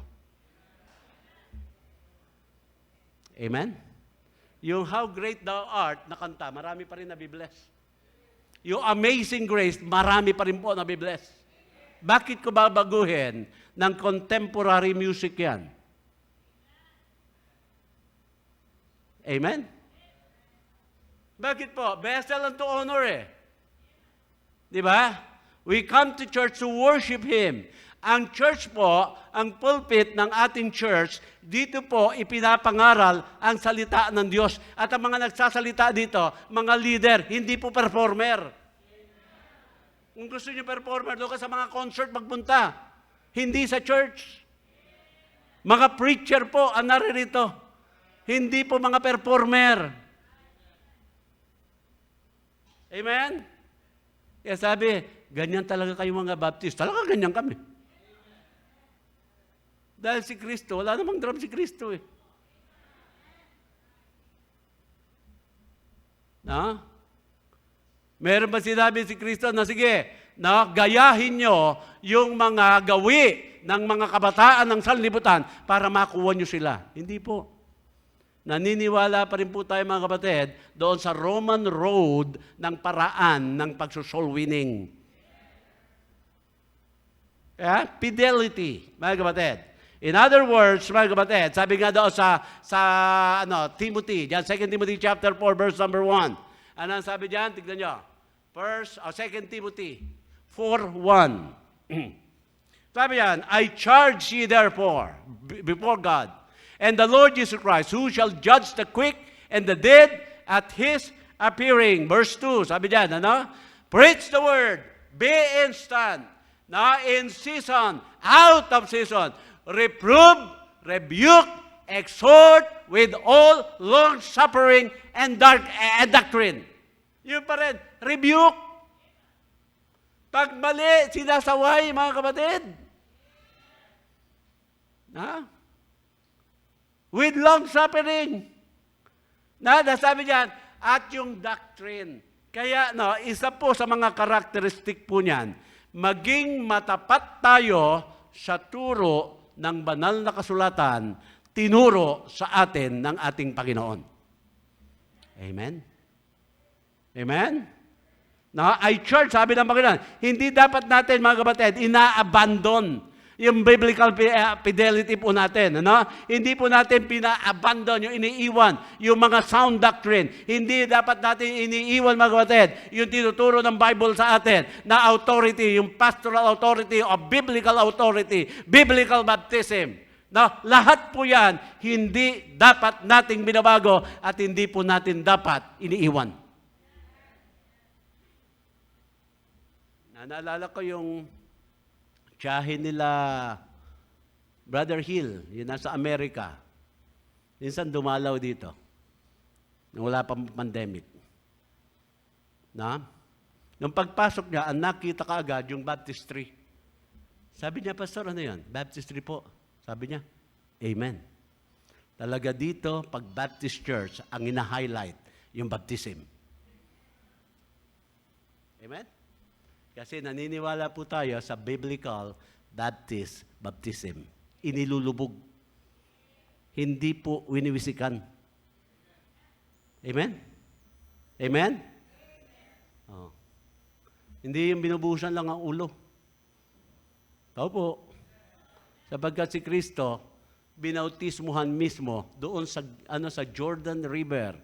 Amen? Yung How Great Thou Art na kanta, marami pa rin nabibless. Yung Amazing Grace, marami pa rin po nabibless. Bakit ko babaguhin ng contemporary music yan? Amen? Bakit po? Vessel unto honor Di ba? We come to church to worship Him. Ang church po, ang pulpit ng ating church, dito po ipinapangaral ang salita ng Diyos. At ang mga nagsasalita dito, mga leader, hindi po performer. Kung gusto niyo performer, doon ka sa mga concert magpunta. Hindi sa church. Mga preacher po ang naririto. Hindi po mga performer. Amen? Kaya sabi, ganyan talaga kayo mga Baptist. Talaga ganyan kami. Dahil si Kristo, wala namang drum si Kristo Meron ba sinabi si Kristo na sige, gayahin nyo yung mga gawi ng mga kabataan ng sanlibutan para makuha nyo sila. Hindi po. Naniniwala pa rin po tayo mga kapatid doon sa Roman road ng paraan ng pagsosoul winning. Fidelity, mga kapatid. In other words, mga kapatid, sabi nga doon sa Timothy, diyan 2 Timothy chapter 4, verse number 1. Ano ang sabi diyan? Tignan nyo. 2 Timothy 4:1. Sabi yan, I charge ye therefore before God and the Lord Jesus Christ, who shall judge the quick and the dead at His appearing. Verse 2, sabi diyan, preach the word, be instant, in season, out of season, reprove, rebuke, exhort with all long-suffering and doctrine. Yun pa rin, rebuke. Pag mali, sinasaway, mga kapatid. With long-suffering. Sabi diyan, at yung doctrine. Kaya, isa po sa mga karakteristik po niyan, maging matapat tayo sa turo ng banal na kasulatan, tinuro sa atin ng ating Panginoon. Amen? Amen? I charge, sabi ng Panginoon, hindi dapat natin, mga kapatid, ina-abandon yung biblical fidelity po natin. Hindi po natin pina-abandon, yung iniiwan, yung mga sound doctrine. Hindi dapat natin iniiwan, mga kapatid, yung tinuturo ng Bible sa atin na authority, yung pastoral authority o biblical authority, biblical baptism. Lahat po yan, hindi dapat nating binabago at hindi po natin dapat iniiwan. Naalala ko yung tiyahin nila Brother Hill, yun nasa Amerika. Minsan dumalaw dito. Nung wala pang pandemic. Nung pagpasok niya, nakita ka agad yung baptistry. Sabi niya, Pastor, ano yun? Baptistry po. Sabi niya, Amen. Talaga dito, pag Baptist Church, ang ina-highlight, yung baptism. Amen? Kasi naniniwala po tayo sa biblical baptism. Inilulubog. Hindi po winiwisikan. Amen? Amen? Oh. Hindi yung binubuhusan lang ang ulo. Tao po. Sapagkat si Kristo, binautismuhan mismo doon sa Jordan River,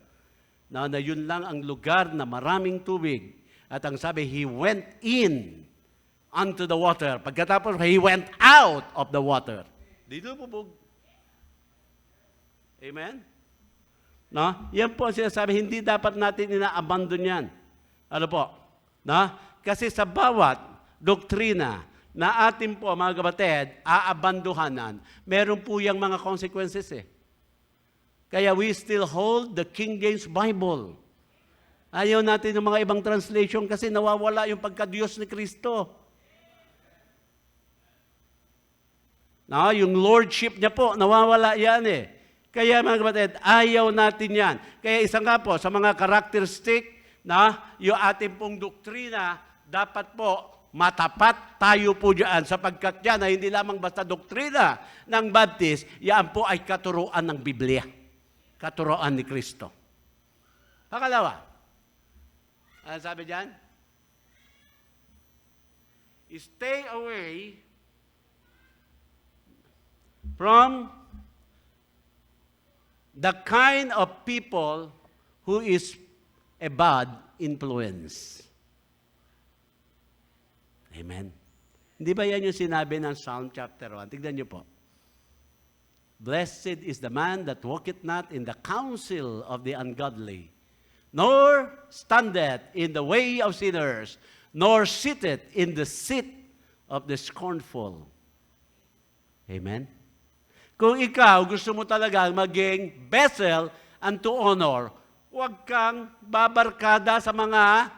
na yun lang ang lugar na maraming tubig. At ang sabi, He went in unto the water. Pagkatapos, He went out of the water. Dito bubog. Amen? No? Yan po ang sinasabi, hindi dapat natin ina-abandon yan. Ano po? No? Kasi sa bawat doktrina na atin po, mga kapatid, aabanduhanan, meron po yung mga consequences eh. Kaya we still hold the King James Bible. Ayaw natin ng mga ibang translation kasi nawawala yung pagka-Diyos ni Kristo. No, yung lordship niya po, nawawala yan eh. Kaya mga kapatid, ayaw natin yan. Kaya isa nga po, sa mga characteristic na yung ating pong doktrina, dapat po matapat tayo po dyan sapagkat yan ay hindi lamang basta doktrina ng Baptist, yan po ay katuruan ng Biblia. Katuruan ni Kristo. Pangalawa, ano sabi dyan? Stay away from the kind of people who is a bad influence. Amen. Hindi ba yan yung sinabi ng Psalm chapter 1? Tignan niyo po. Blessed is the man that walketh not in the counsel of the ungodly, nor standeth in the way of sinners, nor sitteth in the seat of the scornful. Amen? Kung ikaw gusto mo talagang maging vessel unto honor, huwag kang babarkada sa mga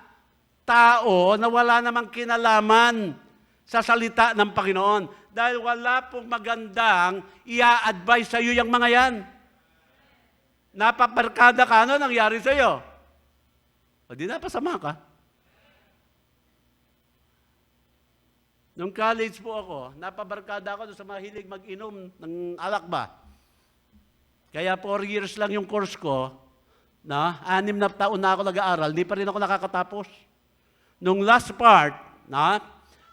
tao na wala namang kinalaman sa salita ng Panginoon. Dahil wala pong magandang i-advise sa iyo yung mga yan. Napabarkada ka, ano nangyari sa iyo? O di napasama ka. Nung college po ako, napabarkada ako sa mahilig mag-inom ng alak ba. Kaya 4 years lang yung course ko, na 6 na taon na ako nag-aaral, di pa rin ako nakakatapos. Nung last part,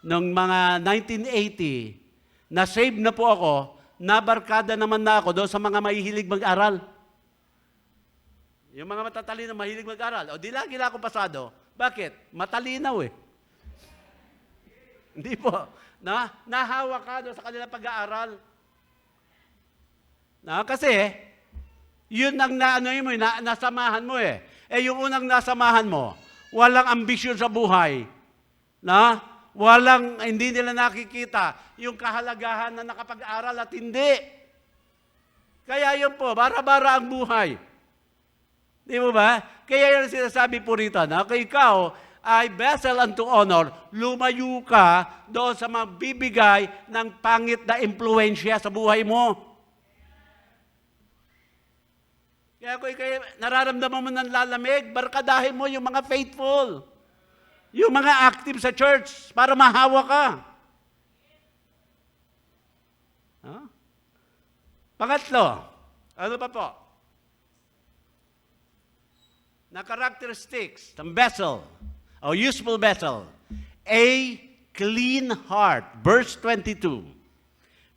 nung mga 1980, na-save na po ako, nabarkada naman na ako doon sa mga mahihilig mag-aral. Yung mga matatalino mahilig mag-aral. O di lagi na ako pasado. Bakit? Matalinaw eh. Hindi po. Nahawa ka doon sa kanila pag-aaral. Kasi, yun ang nasamahan mo eh. Yung unang nasamahan mo, walang ambisyon sa buhay. Hindi nila nakikita yung kahalagahan na nakapag-aral at hindi. Kaya yun po, bara-bara ang buhay. Di mo ba? Kaya yung sinasabi po rito, kung ikaw ay vessel unto honor, lumayo ka doon sa magbibigay ng pangit na impluensya sa buhay mo. Kaya kung ikaw nararamdaman mo ng lalamig, barkadahin mo yung mga faithful. Yung mga active sa church para mahawa ka. Pangatlo, ano pa po? Na characteristics ng vessel, o useful vessel, a clean heart. Verse 22.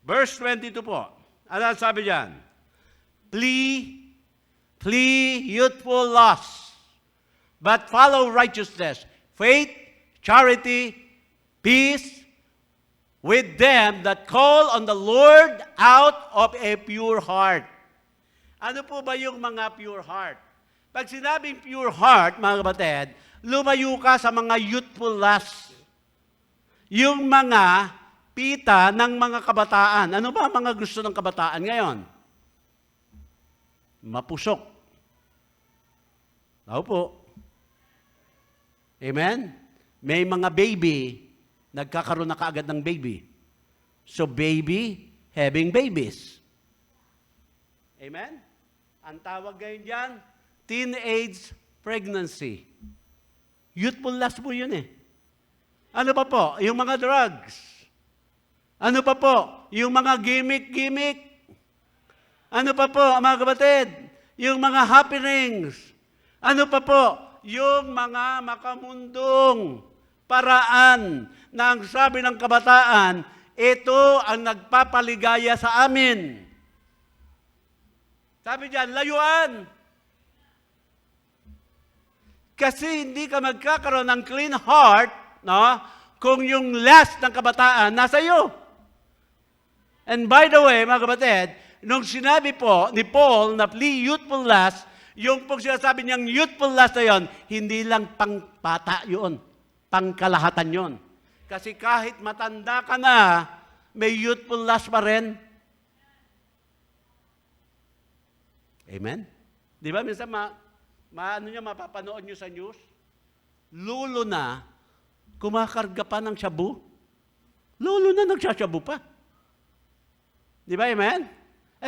Verse 22 po. Ano sabi diyan? Flee youthful lusts, but follow righteousness, faith, charity, peace, with them that call on the Lord out of a pure heart. Ano po ba yung mga pure heart? Pag sinabing pure heart, mga kapatid, lumayo ka sa mga youthful lusts. Yung mga pita ng mga kabataan. Ano ba ang mga gusto ng kabataan ngayon? Mapusok. Ako po. Amen? May mga baby, nagkakaroon na kaagad ng baby. So baby having babies. Amen? Ang tawag ngayon dyan, teenage pregnancy. Youthful lust po yun eh. Ano pa po? Yung mga drugs. Ano pa po? Yung mga gimmick-gimmick. Ano pa po, mga kapatid? Yung mga happenings. Ano pa po? Yung mga makamundong paraan na ang sabi ng kabataan, ito ang nagpapaligaya sa amin. Sabi diyan, layuan. Kasi hindi ka magkakaroon ng clean heart, no? Kung yung lust ng kabataan nasa iyo. And by the way, mga kapatid, nung sinabi po ni Paul na flee youthful lust, yung pong sinasabi niyang youthful lust na yun, hindi lang pangpata yun, pangkalahatan yun. Kasi kahit matanda ka na, may youthful lust pa rin. Amen? Di ba minsan mapapanood nyo sa news? Lulo na, kumakarga pa ng shabu. Lulo na, nagsashabu pa. Di ba, amen?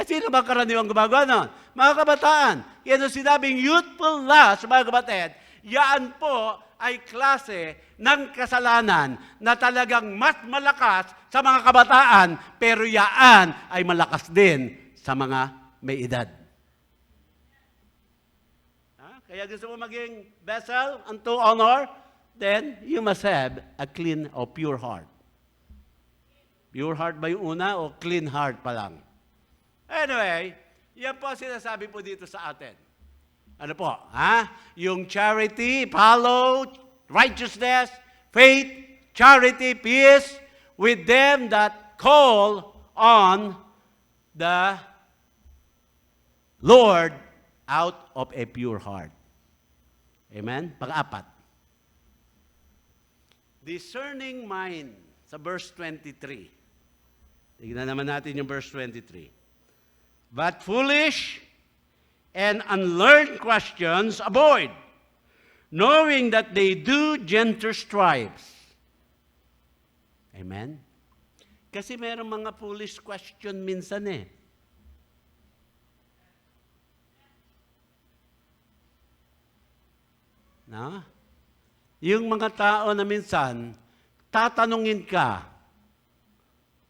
Sino ba karaniwang gumagawa nun? Mga kabataan, yan ang sinabing youthful lust, mga kapatid, yan po ay klase ng kasalanan na talagang mas malakas sa mga kabataan, pero yaan ay malakas din sa mga may edad. Kaya gusto mo maging vessel unto honor, then you must have a clean or pure heart. Pure heart ba yung una o clean heart pa lang? Anyway, yan po sinasabi po dito sa atin. Ano po? Yung charity, follow, righteousness, faith, charity, peace, with them that call on the Lord out of a pure heart. Amen? Pang-apat. Discerning mind sa verse 23. Tignan naman natin yung verse 23. But foolish and unlearned questions avoid, knowing that they do gender stripes. Amen? Kasi mayroong mga foolish question minsan eh. No? Yung mga tao na minsan, tatanungin ka,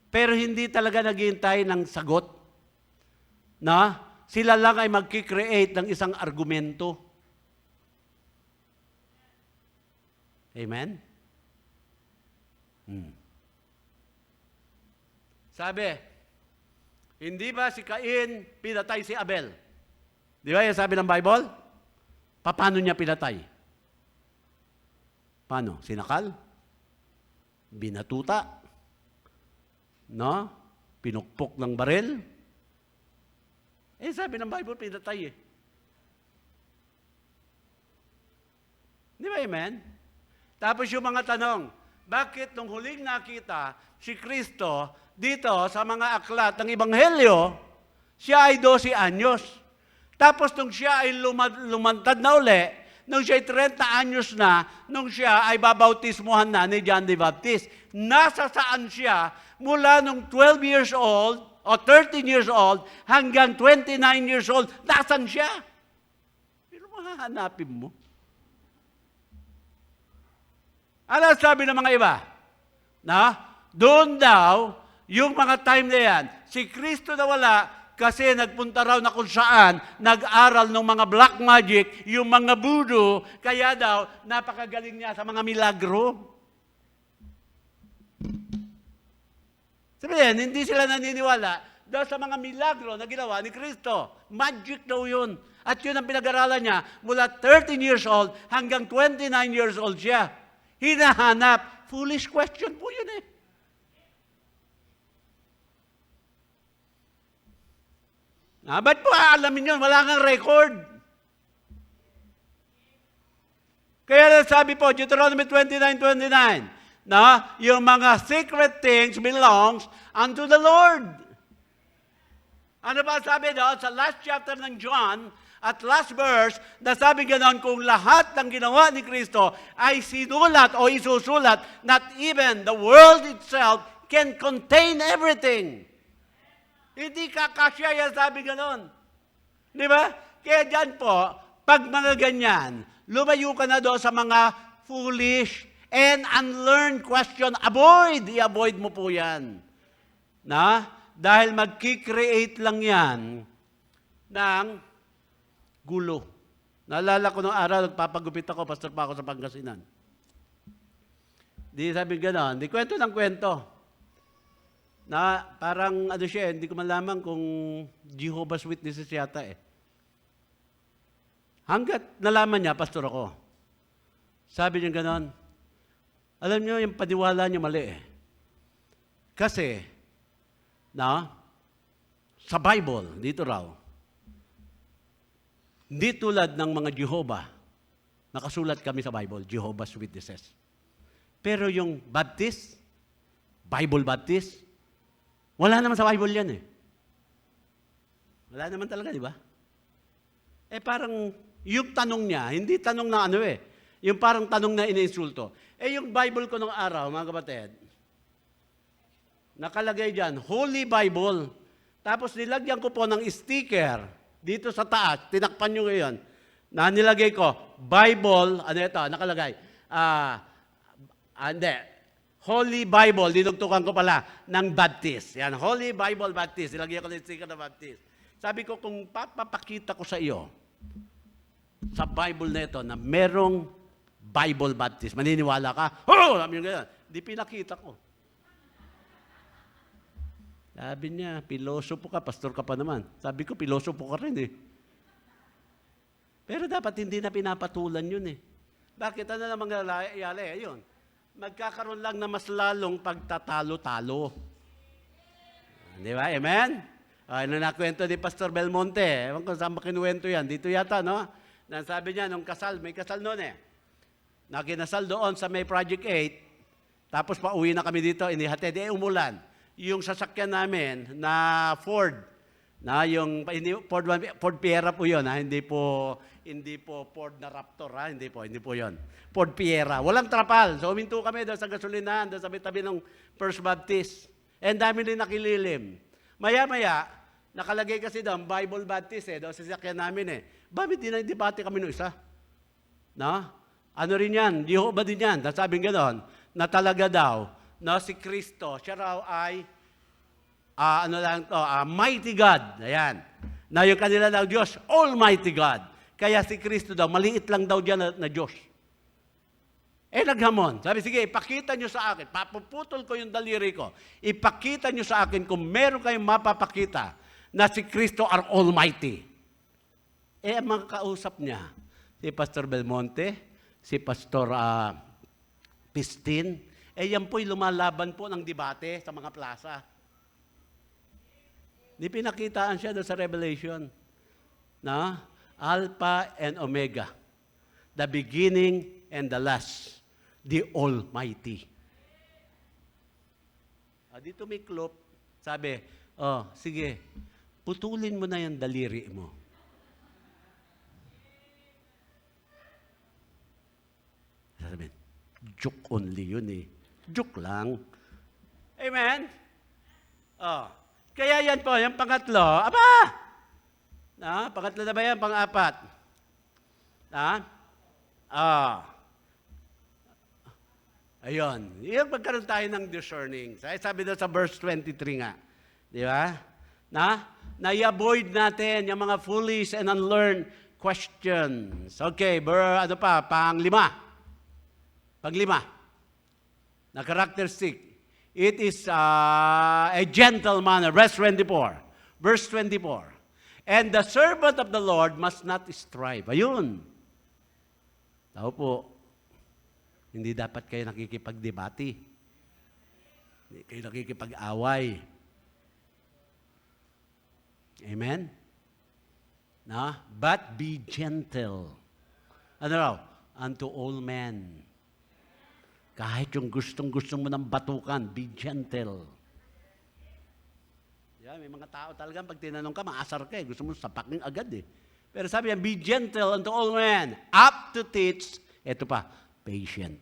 pero hindi talaga naghihintay ng sagot. Na sila lang ay magkikreate ng isang argumento. Amen? Sabi, hindi ba si Cain pinatay si Abel? Di ba yung sabi ng Bible? Paano niya pinatay? Paano? Sinakal? Binatuta? No? Pinukpok ng baril? Sabi ng Bible, pinatay eh. Di ba, amen? Tapos yung mga tanong, bakit nung huling nakita si Kristo dito sa mga aklat ng Ebanghelyo, siya ay 12 anyos. Tapos nung siya ay lumantad na uli, nung siya ay 30 anyos na, nung siya ay babautismuhan na ni John the Baptist, nasa saan siya mula nung 12 years old o 13 years old hanggang 29 years old, nasan siya? Pero mahahanapin mo. Ano sabi ng mga iba? Doon daw, yung mga time na yan, si Kristo na wala kasi nagpunta raw na kung saan, nag-aral ng mga black magic, yung mga voodoo, kaya daw, napakagaling niya sa mga milagro. Sabihin, hindi sila naniniwala dahil sa mga milagro na ginawa ni Kristo. Magic daw yun. At yun ang pinag-aralan niya mula 13 years old hanggang 29 years old siya. Hinahanap. Foolish question po yun eh. Ba't po aalamin yun? Wala kang record. Kaya sabi po, Deuteronomy 29:29, yung mga secret things belongs unto the Lord. Ano ba sabi doon sa last chapter ng John at last verse, na sabi ganoon, kung lahat ng ginawa ni Kristo ay sinulat o isusulat, not even the world itself can contain everything. Hindi kakasya yan, sabi ganoon. Di ba? Kaya dyan po, pag mga ganyan, lumayo ka na doon sa mga foolish and unlearned question. I-avoid mo po yan. Na? Dahil magkikreate lang yan ng gulo. Naalala ko nung araw, nagpapagupit ako, pastor pa ako sa Pangasinan. Di sabi gano'n, di kwento ng kwento. Na parang ano siya, hindi ko malaman kung Jehovah's Witnesses yata eh. Hanggat nalaman niya, pastor ako. Sabi niya gano'n, alam niyo, yung paniwala niya mali eh. Kasi, sa Bible, dito raw, hindi tulad ng mga Jehovah, nakasulat kami sa Bible, Jehovah's Witnesses. Pero yung Baptist, Bible Baptist, wala naman sa Bible yan eh. Wala naman talaga, di ba? Eh parang, yung tanong niya, hindi tanong na ano eh, yung parang tanong na iniinsulto. Eh yung Bible ko nung araw, mga kapatid, nakalagay dyan, Holy Bible. Tapos nilagyan ko po ng sticker dito sa taas, tinakpan nyo ngayon, na nilagay ko, Bible, ano ito, nakalagay, hindi, Holy Bible, dinugtukan ko pala, ng Baptist. Yan, Holy Bible Baptist, nilagyan ko ng sticker ng Baptist. Sabi ko, kung papapakita ko sa iyo, sa Bible na ito, na merong Bible Baptist, maniniwala ka? Sabi nyo ganyan. Di pinakita ko. Sabi niya, pilosopo ka, pastor ka pa naman. Sabi ko, pilosopo ka rin eh. Pero dapat hindi na pinapatulan yun eh. Bakit? Ano na mangyayari? Ayun. Magkakaroon lang na mas lalong pagtatalo-talo. Di ba? Amen? Ano nakwento ni Pastor Belmonte? Ewan ko saan makinuwento yan. Dito yata, no? Sabi niya, nung kasal, may kasal noon eh. Nakinasal doon sa May Project 8. Tapos pauwi na kami dito, inihatid. Umulan. Yung sasakyan namin na Ford, na yung Ford Fiera po 'yon, ha? Hindi po Ford na Raptor, ha? Hindi po 'yon. Ford Fiera. Walang trapal. So huminto kami doon sa gasolinahan, doon sa tabi ng First Baptist. And dami rin nakililim. Maya-maya, nakalagay kasi doon Bible Baptist doon sa sasakyan namin eh. Bakit dinay-debate kami nung isa? No? Ano rin 'yan? Jehovah din 'yan. Sabing gano'n, na talaga daw na si Kristo, siya raw ay, mighty God. Ayan. Na yung kanila daw Diyos, Almighty God. Kaya si Kristo daw, maliit lang daw diyan na Diyos. Eh naghamon. Sabi, sige, ipakita nyo sa akin. Papuputol ko yung daliri ko. Ipakita nyo sa akin kung meron kayong mapapakita na si Kristo are Almighty. Eh, ang mga kausap niya, si Pastor Belmonte, si Pastor Pistin, yan po'y lumalaban po ng debate sa mga plaza. Di pinakitaan siya doon sa Revelation na Alpha and Omega, the beginning and the last, the Almighty. Dito may klop, sabi, sige, putulin mo na yung daliri mo. Sabi, joke only yun eh. Joke lang. Amen? Kaya yan po, yung pangatlo, pangatlo na ba yan? Pang-apat? Ayun. Yung magkaroon tayo ng discerning. Sabi doon sa verse 23 nga. Di ba? Na-avoid natin yung mga foolish and unlearned questions. Okay, panglima. Na characteristic. It is a gentle manner. Verse 24. And the servant of the Lord must not strive. Ayun. Tao po, hindi dapat kayo nakikipagdebate. Hindi kayo nakikipag-away. Amen? But be gentle. Ano raw? Unto all men. Kahit yung gustong-gusto mo ng batukan, be gentle. Yan, may mga tao talaga, pag tinanong ka, maasar ka eh. Gusto mo sapakin agad eh. Pero sabi niya, be gentle unto all men, up to teach, eto pa, patient.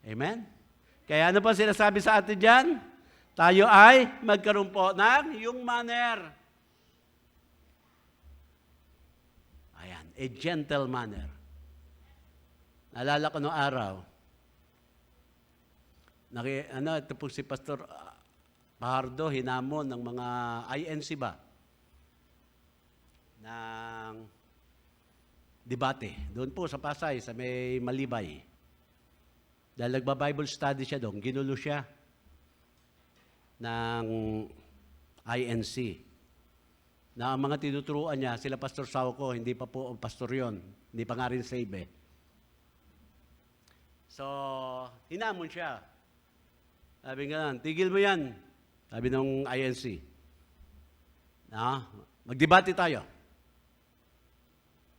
Amen? Kaya ano pa sinasabi sa atin dyan? Tayo ay magkaroon po ng yung manner. a gentle manner. Naalala ko noong araw, ito po si Pastor Pahardo, hinamon ng mga INC ba? Ng debate. Doon po sa Pasay, sa may Malibay. Dahil nagba-Bible study siya doon, ginulo siya ng INC. Na ang mga tinuturuan niya, sila Pastor Sauco, hindi pa po pastor yon, hindi pa nga rin save eh. So, hinamon siya. Sabi nga, tigil mo yan. Sabi ng INC. Magdebate tayo.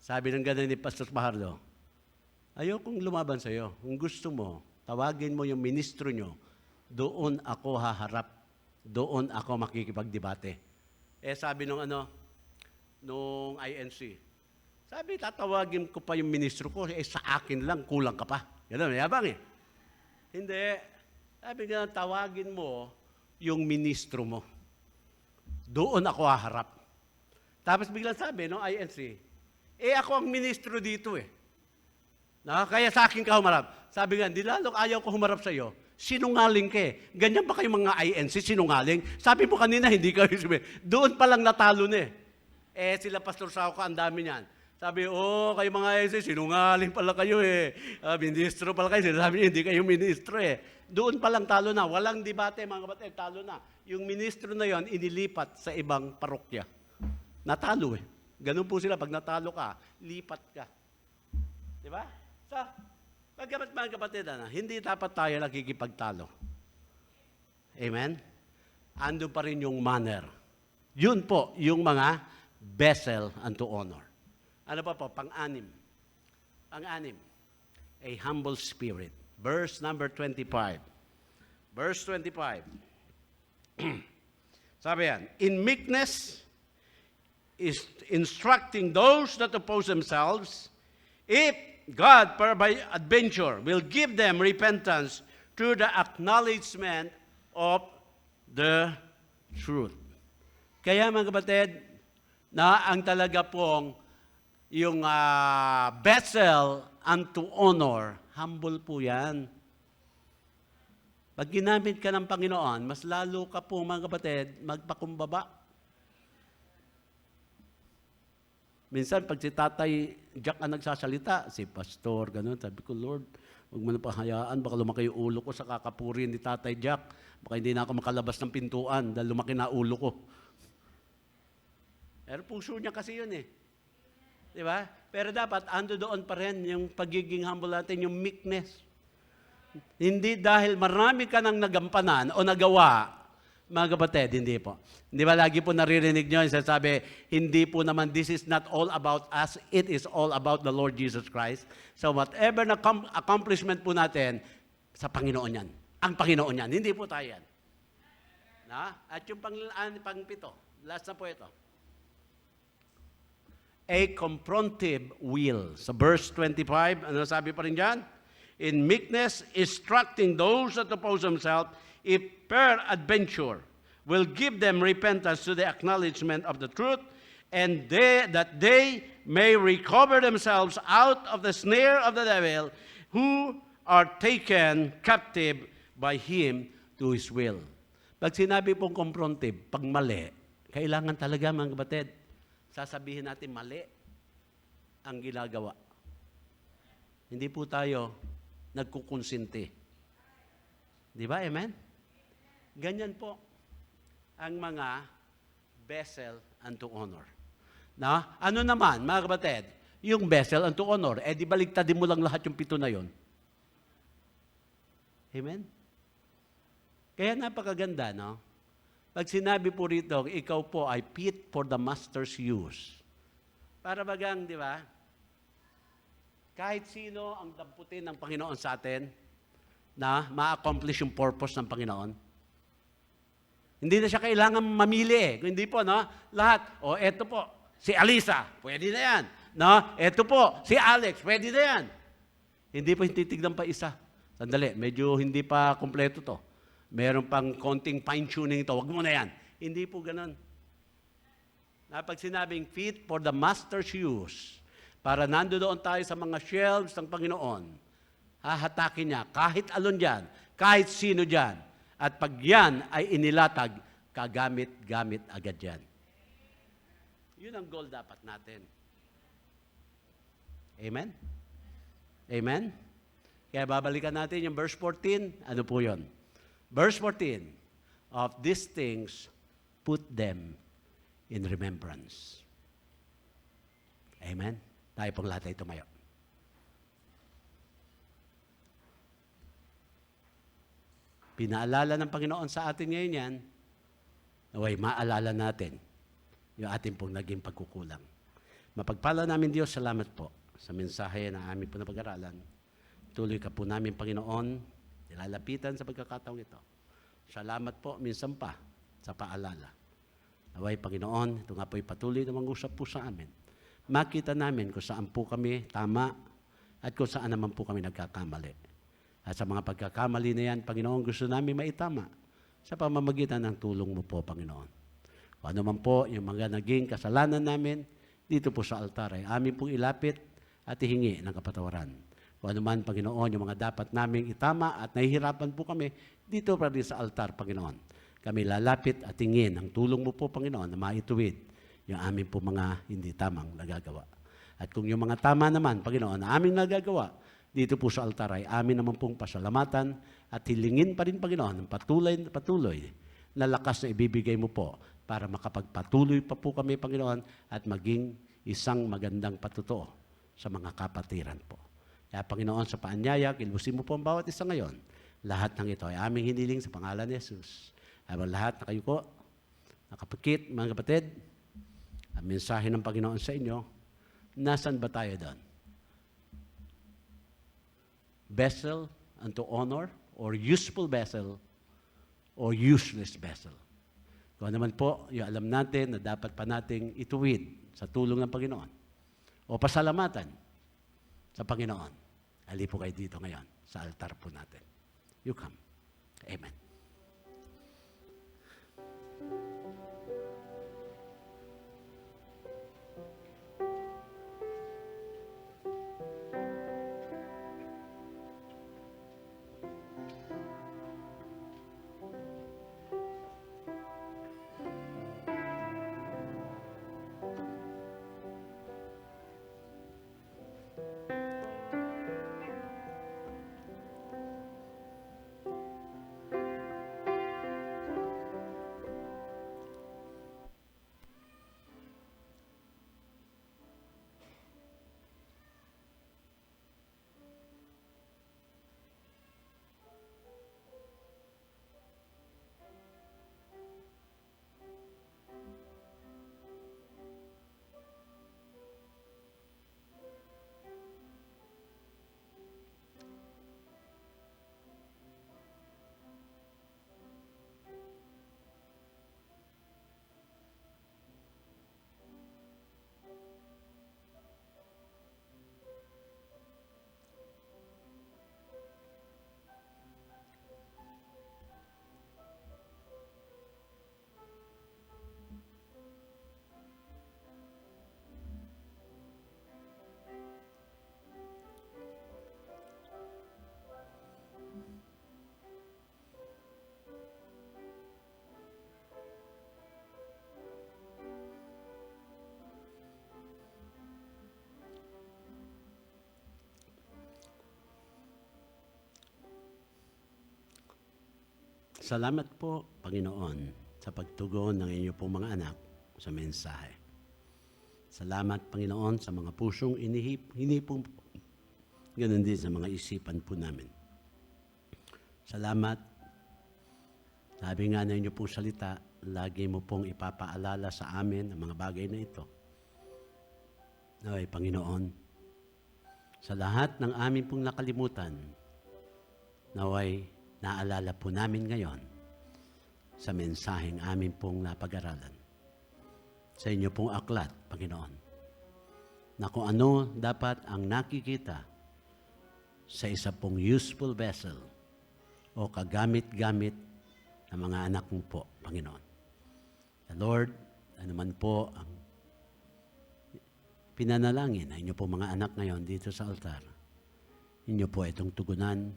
Sabi ng ganun ni Pastor Pahardo, ayokong lumaban sa iyo. Kung gusto mo, tawagin mo yung ministro nyo, doon ako haharap. Doon ako makikipagdebate. Sabi nung INC, sabi, tatawagin ko pa yung ministro ko, sa akin lang, kulang ka pa. Ganun, yabang eh. Hindi. Sabi nga, tawagin mo yung ministro mo. Doon ako haharap. Tapos biglang sabi, INC, ako ang ministro dito eh. Kaya sa akin ka humarap. Sabi nga, di lalong ayaw ko humarap sa iyo. Sinungaling ka eh. Ganyan ba kayo mga INC, sinungaling? Sabi mo kanina, hindi kayo sabi. Doon pa lang natalo na eh. Sila Pastor Sauco, ang dami niyan. Sabi, kayo mga INC, sinungaling pala kayo eh. Ministro pala kayo. Sabi niya, hindi kayo ministro eh. Doon pa lang talo na. Walang debate, mga kapatid, talo na. Yung ministro na yon inilipat sa ibang parokya. Natalo eh. Ganun po sila, pag natalo ka, lipat ka. Di ba? So, mga kapatid, hindi dapat tayo nagkikipagtalo. Amen? Ando pa rin yung manner. Yun po, yung mga vessel unto honor. Ano pa po? Pang-anim. Pang-anim. A humble spirit. Verse number 25. Verse 25. Sabi yan, in meekness is instructing those that oppose themselves, if God, by adventure, will give them repentance through the acknowledgement of the truth. Kaya mga kapatid, na ang talaga pong yung vessel unto honor, humble po yan. Pag ginamit ka ng Panginoon, mas lalo ka po mga kapatid, magpakumbaba. Minsan, pag si Tatay Jack ang nagsasalita, si Pastor, ganun, sabi ko, Lord, huwag mo na pahayaan, baka lumaki yung ulo ko sa kakapuri ni Tatay Jack. Baka hindi na ako makalabas ng pintuan dahil lumaki na ulo ko. Pero puso niya kasi yun eh. Di ba? Pero dapat, ando doon pa rin yung pagiging humble natin, yung meekness. Hindi dahil marami ka nang nagampanan o nagawa, mga kapatid, hindi po. Hindi ba lagi po naririnig nyo, sasabi, hindi po naman, this is not all about us, it is all about the Lord Jesus Christ. So whatever na accomplishment po natin, sa Panginoon yan. Ang Panginoon yan, hindi po tayo yan. At yung pang-pito, last na po ito. A confrontive will. Sa verse 25, ano sabi pa rin dyan? In meekness, instructing those that oppose themselves, if peradventure will give them repentance to the acknowledgement of the truth, and that they may recover themselves out of the snare of the devil, who are taken captive by him to his will. Pag sinabi pong confrontive, pag mali, kailangan talaga mga kapatid, sasabihin natin mali ang ginagawa. Hindi po tayo nagkukonsinti. Di ba? Amen? Ganyan po ang mga vessel unto honor. Ano naman, mga kapatid, yung vessel unto honor, di baligtadin mo lang lahat yung pito na yon. Amen? Kaya napakaganda, no? Pag sinabi po rito, ikaw po ay fit for the master's use. Para bagang, di ba? Kahit sino ang damputin ng Panginoon sa atin na ma-accomplish yung purpose ng Panginoon. Hindi na siya kailangan mamili eh. Hindi po, no? Lahat. Eto po, si Alisa, pwede na yan. No? Eto po, si Alex, pwede na yan. Hindi po titignan pa isa. Sandali, medyo hindi pa kompleto to. Meron pang konting fine-tuning ito. Huwag mo na yan. Hindi po ganun. Pag sinabing fit for the master's use, Para nandoon tayo sa mga shelves ng Panginoon, hahatakin niya kahit alon dyan, kahit sino dyan. At pag yan ay inilatag, kagamit-gamit agad yan. Yun ang goal dapat natin. Amen? Amen? Kaya babalikan natin yung verse 14. Ano po yun? Verse 14, of these things, put them in remembrance. Amen? Tayo pong lahat ay tumayo. Pinaalala ng Panginoon sa atin ngayon yan, naway maalala natin yung ating pong naging pagkukulang. Mapagpala namin Diyos, salamat po sa mensahe na amin po na pag-aralan. Tuloy ka po namin, Panginoon, nilalapitan sa pagkakataong ito. Salamat po, minsan pa, sa paalala. Naway, Panginoon, ito nga po'y patuloy na mag-usap po sa amin. Makita namin kung saan po kami tama at kung saan naman po kami nagkakamali. At sa mga pagkakamali na yan, Panginoon, gusto namin maitama sa pamamagitan ng tulong mo po, Panginoon. Kung ano man po yung mga naging kasalanan namin, dito po sa altar ay amin pong ilapit at ihingi ng kapatawaran. Kung ano man, Panginoon, yung mga dapat naming itama at nahihirapan po kami, dito pa rin sa altar, Panginoon. Kami lalapit at tingin ang tulong mo po, Panginoon, na maituwid yung amin po mga hindi tamang nagagawa. At kung yung mga tama naman, Panginoon, na aming nagagawa, dito po sa altar ay amin naman pong pasalamatan at hilingin pa rin, Panginoon, ng patuloy na lakas na ibibigay mo po para makapagpatuloy pa po kami, Panginoon, at maging isang magandang patutuo sa mga kapatiran po. Kaya, Panginoon, sa paanyaya, kilusin mo po ang bawat isa ngayon. Lahat ng ito ay aming hiniling sa pangalan ni Jesus. Habang lahat nakayuko, nakapikit, mga kapatid, ang mensahe ng Panginoon sa inyo, nasan ba tayo doon? Vessel unto honor, or useful vessel, or useless vessel. Kung naman po, yung alam natin na dapat pa nating ituwid sa tulong ng Panginoon, o pasalamatan sa Panginoon, ali po kayo dito ngayon sa altar po natin. You come. Amen. Salamat po, Panginoon, sa pagtugon ng inyo pong mga anak sa mensahe. Salamat, Panginoon, sa mga pusong hinipong po. Ganon din sa mga isipan po namin. Salamat. Sabi nga na inyo pong salita, lagi mo pong ipapaalala sa amin ang mga bagay na ito. Naway, Panginoon, sa lahat ng amin pong nakalimutan, naway, naalala po namin ngayon sa mensaheng amin pong napag-aralan. Sa inyo pong aklat, Panginoon, na kung ano dapat ang nakikita sa isa pong useful vessel o kagamit-gamit ng mga anak mo po, Panginoon. The Lord, ano man po ang pinanalangin na inyo po mga anak ngayon dito sa altar. Inyo po itong tugunan.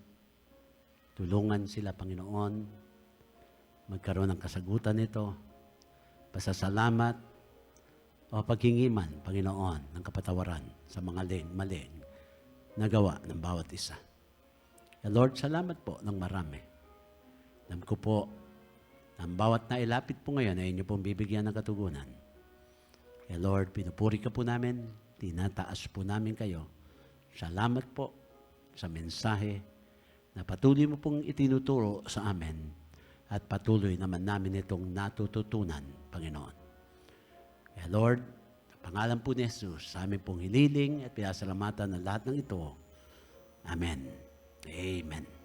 Tulungan sila, Panginoon, magkaroon ng kasagutan nito, pasasalamat, o paghingiman, Panginoon, ng kapatawaran sa mga mali na gawa ng bawat isa. Lord, salamat po ng marami. Alam ko po, ang bawat nailapit po ngayon ay inyo pong bibigyan ng katugunan. Kaya Lord, pinupuri ka po namin, tinataas po namin kayo. Salamat po sa mensahe na patuloy mo pong itinuturo sa amin at patuloy naman namin itong natututunan, Panginoon. Kaya Lord, sa pangalan po ni Jesus, sa amin pong hiniling at pinasalamatan ng lahat ng ito. Amen. Amen.